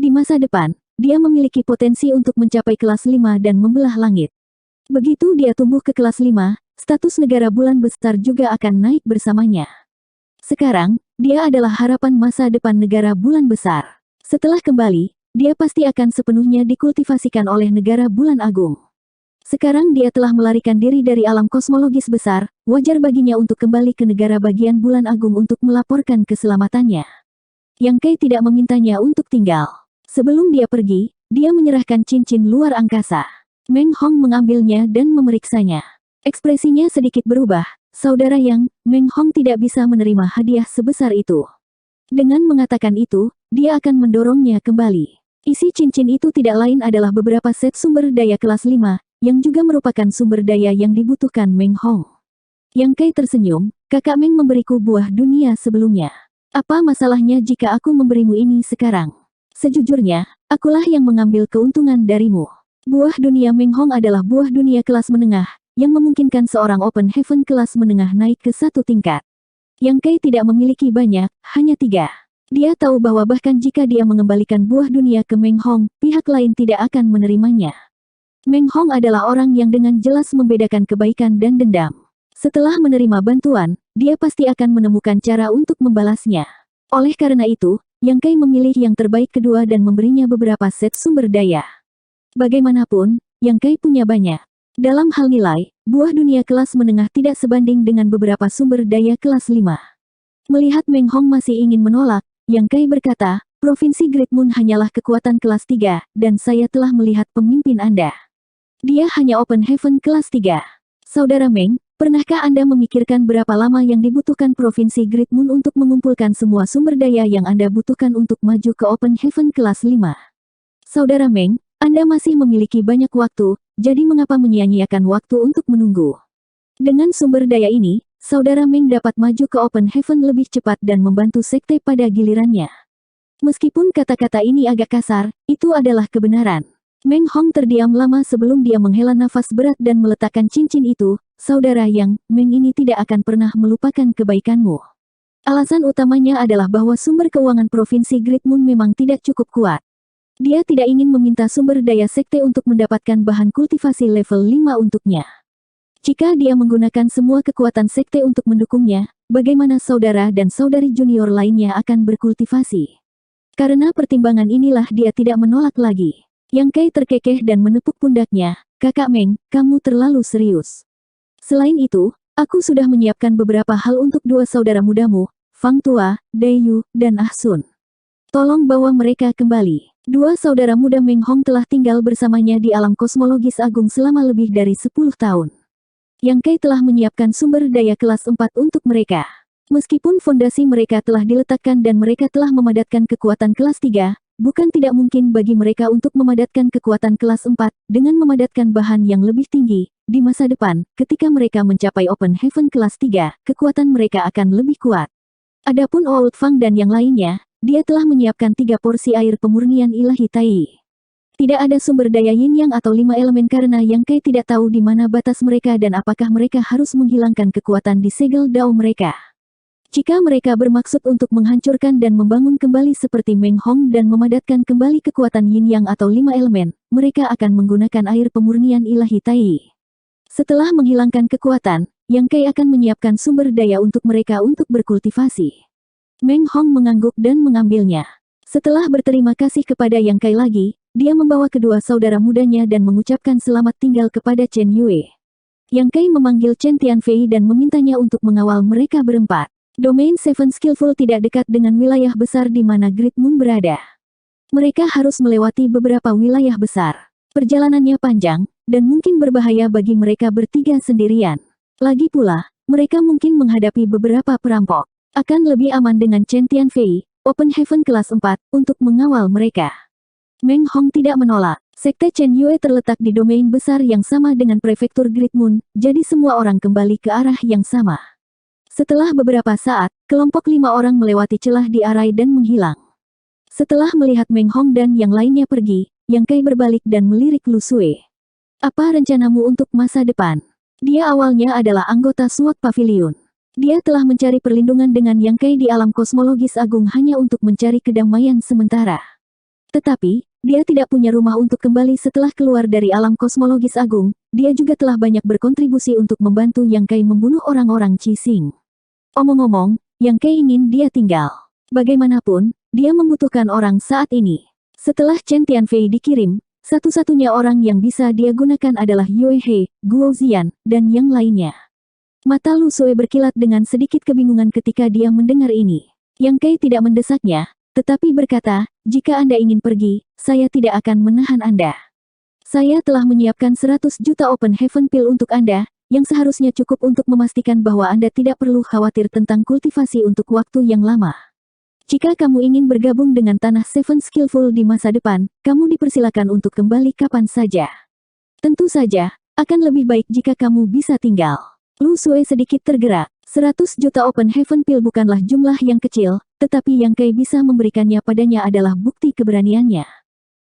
Di masa depan, dia memiliki potensi untuk mencapai kelas 5 dan membelah langit. Begitu dia tumbuh ke kelas 5, status Negara Bulan Besar juga akan naik bersamanya. Sekarang, dia adalah harapan masa depan Negara Bulan Besar. Setelah kembali, dia pasti akan sepenuhnya dikultivasikan oleh Negara Bulan Agung. Sekarang dia telah melarikan diri dari alam kosmologis besar, wajar baginya untuk kembali ke negara bagian Bulan Agung untuk melaporkan keselamatannya. Yang Kai tidak memintanya untuk tinggal. Sebelum dia pergi, dia menyerahkan cincin luar angkasa. Meng Hong mengambilnya dan memeriksanya. Ekspresinya sedikit berubah. Saudara Yang, Meng Hong tidak bisa menerima hadiah sebesar itu. Dengan mengatakan itu, dia akan mendorongnya kembali. Isi cincin itu tidak lain adalah beberapa set sumber daya kelas 5, yang juga merupakan sumber daya yang dibutuhkan Meng Hong. Yang Kai tersenyum, kakak Meng memberiku buah dunia sebelumnya. Apa masalahnya jika aku memberimu ini sekarang? Sejujurnya, akulah yang mengambil keuntungan darimu. Buah dunia Meng Hong adalah buah dunia kelas menengah, yang memungkinkan seorang Open Heaven kelas menengah naik ke 1 tingkat. Yang Kai tidak memiliki banyak, hanya 3. Dia tahu bahwa bahkan jika dia mengembalikan buah dunia ke Meng Hong, pihak lain tidak akan menerimanya. Meng Hong adalah orang yang dengan jelas membedakan kebaikan dan dendam. Setelah menerima bantuan, dia pasti akan menemukan cara untuk membalasnya. Oleh karena itu, Yang Kai memilih yang terbaik kedua dan memberinya beberapa set sumber daya. Bagaimanapun, Yang Kai punya banyak. Dalam hal nilai, buah dunia kelas menengah tidak sebanding dengan beberapa sumber daya kelas 5. Melihat Meng Hong masih ingin menolak, Yang Kai berkata, Provinsi Great Moon hanyalah kekuatan kelas 3, dan saya telah melihat pemimpin Anda. Dia hanya Open Heaven kelas 3. Saudara Meng, pernahkah Anda memikirkan berapa lama yang dibutuhkan Provinsi Great Moon untuk mengumpulkan semua sumber daya yang Anda butuhkan untuk maju ke Open Heaven kelas 5? Saudara Meng, Anda masih memiliki banyak waktu, jadi mengapa menyia-nyiakan waktu untuk menunggu? Dengan sumber daya ini, Saudara Meng dapat maju ke Open Heaven lebih cepat dan membantu sekte pada gilirannya. Meskipun kata-kata ini agak kasar, itu adalah kebenaran. Meng Hong terdiam lama sebelum dia menghela nafas berat dan meletakkan cincin itu. Saudara Yang, Meng ini tidak akan pernah melupakan kebaikanmu. Alasan utamanya adalah bahwa sumber keuangan Provinsi Great Moon memang tidak cukup kuat. Dia tidak ingin meminta sumber daya sekte untuk mendapatkan bahan kultivasi level 5 untuknya. Jika dia menggunakan semua kekuatan sekte untuk mendukungnya, bagaimana saudara dan saudari junior lainnya akan berkultivasi? Karena pertimbangan inilah dia tidak menolak lagi. Yang Kai terkekeh dan menepuk pundaknya, Kakak Meng, kamu terlalu serius. Selain itu, aku sudah menyiapkan beberapa hal untuk dua saudara mudamu, Fang Tua, Dayu, dan Ah Sun. Tolong bawa mereka kembali. Dua saudara muda Meng Hong telah tinggal bersamanya di alam kosmologis agung selama lebih dari 10 tahun. Yang Kai telah menyiapkan sumber daya kelas 4 untuk mereka. Meskipun fondasi mereka telah diletakkan dan mereka telah memadatkan kekuatan kelas 3, bukan tidak mungkin bagi mereka untuk memadatkan kekuatan kelas 4 dengan memadatkan bahan yang lebih tinggi. Di masa depan, ketika mereka mencapai Open Heaven kelas 3, kekuatan mereka akan lebih kuat. Adapun Old Fang dan yang lainnya, dia telah menyiapkan 3 porsi air pemurnian ilahi Tai. Tidak ada sumber daya yin yang atau 5 elemen karena Yang Kai tidak tahu di mana batas mereka dan apakah mereka harus menghilangkan kekuatan di segel dao mereka. Jika mereka bermaksud untuk menghancurkan dan membangun kembali seperti Meng Hong dan memadatkan kembali kekuatan yin yang atau 5 elemen, mereka akan menggunakan air pemurnian ilahi Tai. Setelah menghilangkan kekuatan, Yang Kai akan menyiapkan sumber daya untuk mereka untuk berkultivasi. Meng Hong mengangguk dan mengambilnya. Setelah berterima kasih kepada Yang Kai lagi, dia membawa kedua saudara mudanya dan mengucapkan selamat tinggal kepada Chen Yue. Yang Kai memanggil Chen Tianfei dan memintanya untuk mengawal mereka berempat. Domain Seven Skillful tidak dekat dengan wilayah besar di mana Great Moon berada. Mereka harus melewati beberapa wilayah besar. Perjalanannya panjang, dan mungkin berbahaya bagi mereka bertiga sendirian. Lagi pula, mereka mungkin menghadapi beberapa perampok. Akan lebih aman dengan Chen Tianfei, Open Heaven kelas 4, untuk mengawal mereka. Meng Hong tidak menolak. Sekte Chen Yue terletak di domain besar yang sama dengan prefektur Great Moon, jadi semua orang kembali ke arah yang sama. Setelah beberapa saat, kelompok 5 orang melewati celah di arai dan menghilang. Setelah melihat Meng Hong dan yang lainnya pergi, Yang Kai berbalik dan melirik Lu Sui. Apa rencanamu untuk masa depan? Dia awalnya adalah anggota SWOT Pavilion. Dia telah mencari perlindungan dengan Yang Kai di alam kosmologis agung hanya untuk mencari kedamaian sementara. Tetapi, dia tidak punya rumah untuk kembali setelah keluar dari alam kosmologis agung. Dia juga telah banyak berkontribusi untuk membantu Yang Kai membunuh orang-orang Qixing. Omong-omong, Yang Kai ingin dia tinggal. Bagaimanapun, dia membutuhkan orang saat ini. Setelah Chen Tianfei dikirim, satu-satunya orang yang bisa dia gunakan adalah Yue He, Guo Ziyan, dan yang lainnya. Mata Lu Sui berkilat dengan sedikit kebingungan ketika dia mendengar ini. Yang Kai tidak mendesaknya, tetapi berkata, jika Anda ingin pergi, saya tidak akan menahan Anda. Saya telah menyiapkan 100 juta Open Heaven Pill untuk Anda, yang seharusnya cukup untuk memastikan bahwa Anda tidak perlu khawatir tentang kultivasi untuk waktu yang lama. Jika kamu ingin bergabung dengan Tanah Seven Skillful di masa depan, kamu dipersilakan untuk kembali kapan saja. Tentu saja, akan lebih baik jika kamu bisa tinggal. Lu Sui sedikit tergerak. 100 juta Open Heaven Pill bukanlah jumlah yang kecil, tetapi Yang Kai bisa memberikannya padanya adalah bukti keberaniannya.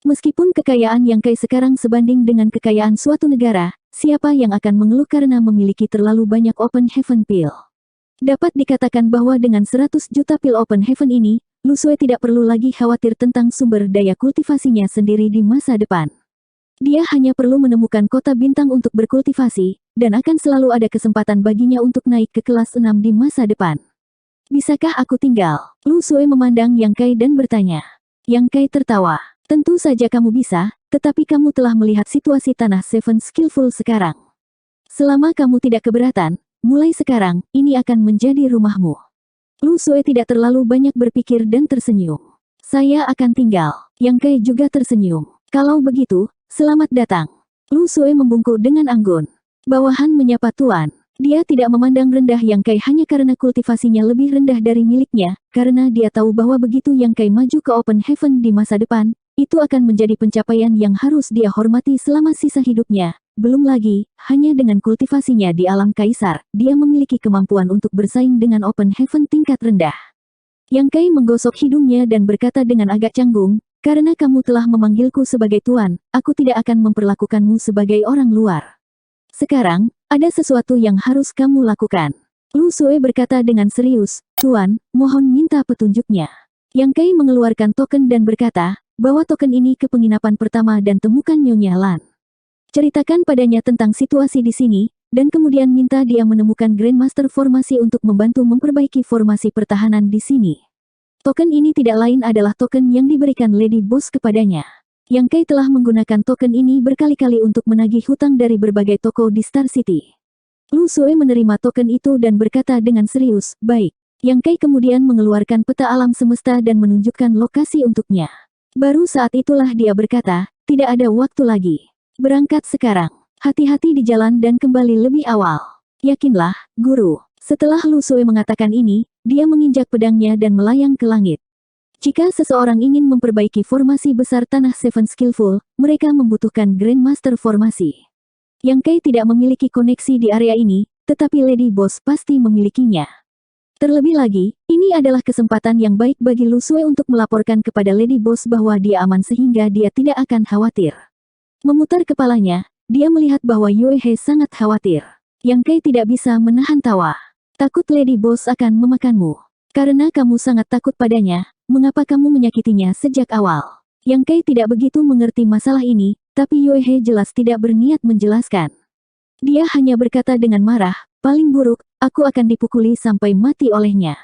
Meskipun kekayaan Yang Kai sekarang sebanding dengan kekayaan suatu negara, siapa yang akan mengeluh karena memiliki terlalu banyak Open Heaven Pill? Dapat dikatakan bahwa dengan 100 juta pil Open Heaven ini, Lu Sui tidak perlu lagi khawatir tentang sumber daya kultivasinya sendiri di masa depan. Dia hanya perlu menemukan kota bintang untuk berkultivasi, dan akan selalu ada kesempatan baginya untuk naik ke kelas 6 di masa depan. Bisakah aku tinggal? Lu Sui memandang Yang Kai dan bertanya. Yang Kai tertawa. Tentu saja kamu bisa, tetapi kamu telah melihat situasi tanah Seven Skillful sekarang. Selama kamu tidak keberatan, mulai sekarang, ini akan menjadi rumahmu. Lu Sue tidak terlalu banyak berpikir dan tersenyum. Saya akan tinggal. Yang Kai juga tersenyum. Kalau begitu, selamat datang. Lu Sue membungkuk dengan anggun. Bawahan menyapa Tuan. Dia tidak memandang rendah Yang Kai hanya karena kultivasinya lebih rendah dari miliknya, karena dia tahu bahwa begitu Yang Kai maju ke Open Heaven di masa depan, itu akan menjadi pencapaian yang harus dia hormati selama sisa hidupnya. Belum lagi, hanya dengan kultivasinya di alam kaisar, dia memiliki kemampuan untuk bersaing dengan Open Heaven tingkat rendah. Yang Kai menggosok hidungnya dan berkata dengan agak canggung, karena kamu telah memanggilku sebagai tuan, aku tidak akan memperlakukanmu sebagai orang luar. Sekarang, ada sesuatu yang harus kamu lakukan. Lu Sue berkata dengan serius, Tuan, mohon minta petunjuknya. Yang Kai mengeluarkan token dan berkata, bawa token ini ke penginapan pertama dan temukan Nyonya Lan. Ceritakan padanya tentang situasi di sini, dan kemudian minta dia menemukan Grandmaster Formasi untuk membantu memperbaiki formasi pertahanan di sini. Token ini tidak lain adalah token yang diberikan Lady Boss kepadanya. Yang Kai telah menggunakan token ini berkali-kali untuk menagih hutang dari berbagai toko di Star City. Lu Sue menerima token itu dan berkata dengan serius, baik. Yang Kai kemudian mengeluarkan peta alam semesta dan menunjukkan lokasi untuknya. Baru saat itulah dia berkata, tidak ada waktu lagi. Berangkat sekarang. Hati-hati di jalan dan kembali lebih awal. Yakinlah, guru. Setelah Lu Sue mengatakan ini, dia menginjak pedangnya dan melayang ke langit. Jika seseorang ingin memperbaiki formasi besar tanah Seven Skillful, mereka membutuhkan Grandmaster Formasi. Yang Kai tidak memiliki koneksi di area ini, tetapi Lady Boss pasti memilikinya. Terlebih lagi, ini adalah kesempatan yang baik bagi Lu Sue untuk melaporkan kepada Lady Boss bahwa dia aman sehingga dia tidak akan khawatir. Memutar kepalanya, dia melihat bahwa Yue He sangat khawatir. Yang Kai tidak bisa menahan tawa. Takut Lady Boss akan memakanmu. Karena kamu sangat takut padanya, mengapa kamu menyakitinya sejak awal? Yang Kai tidak begitu mengerti masalah ini, tapi Yue He jelas tidak berniat menjelaskan. Dia hanya berkata dengan marah, paling buruk, aku akan dipukuli sampai mati olehnya.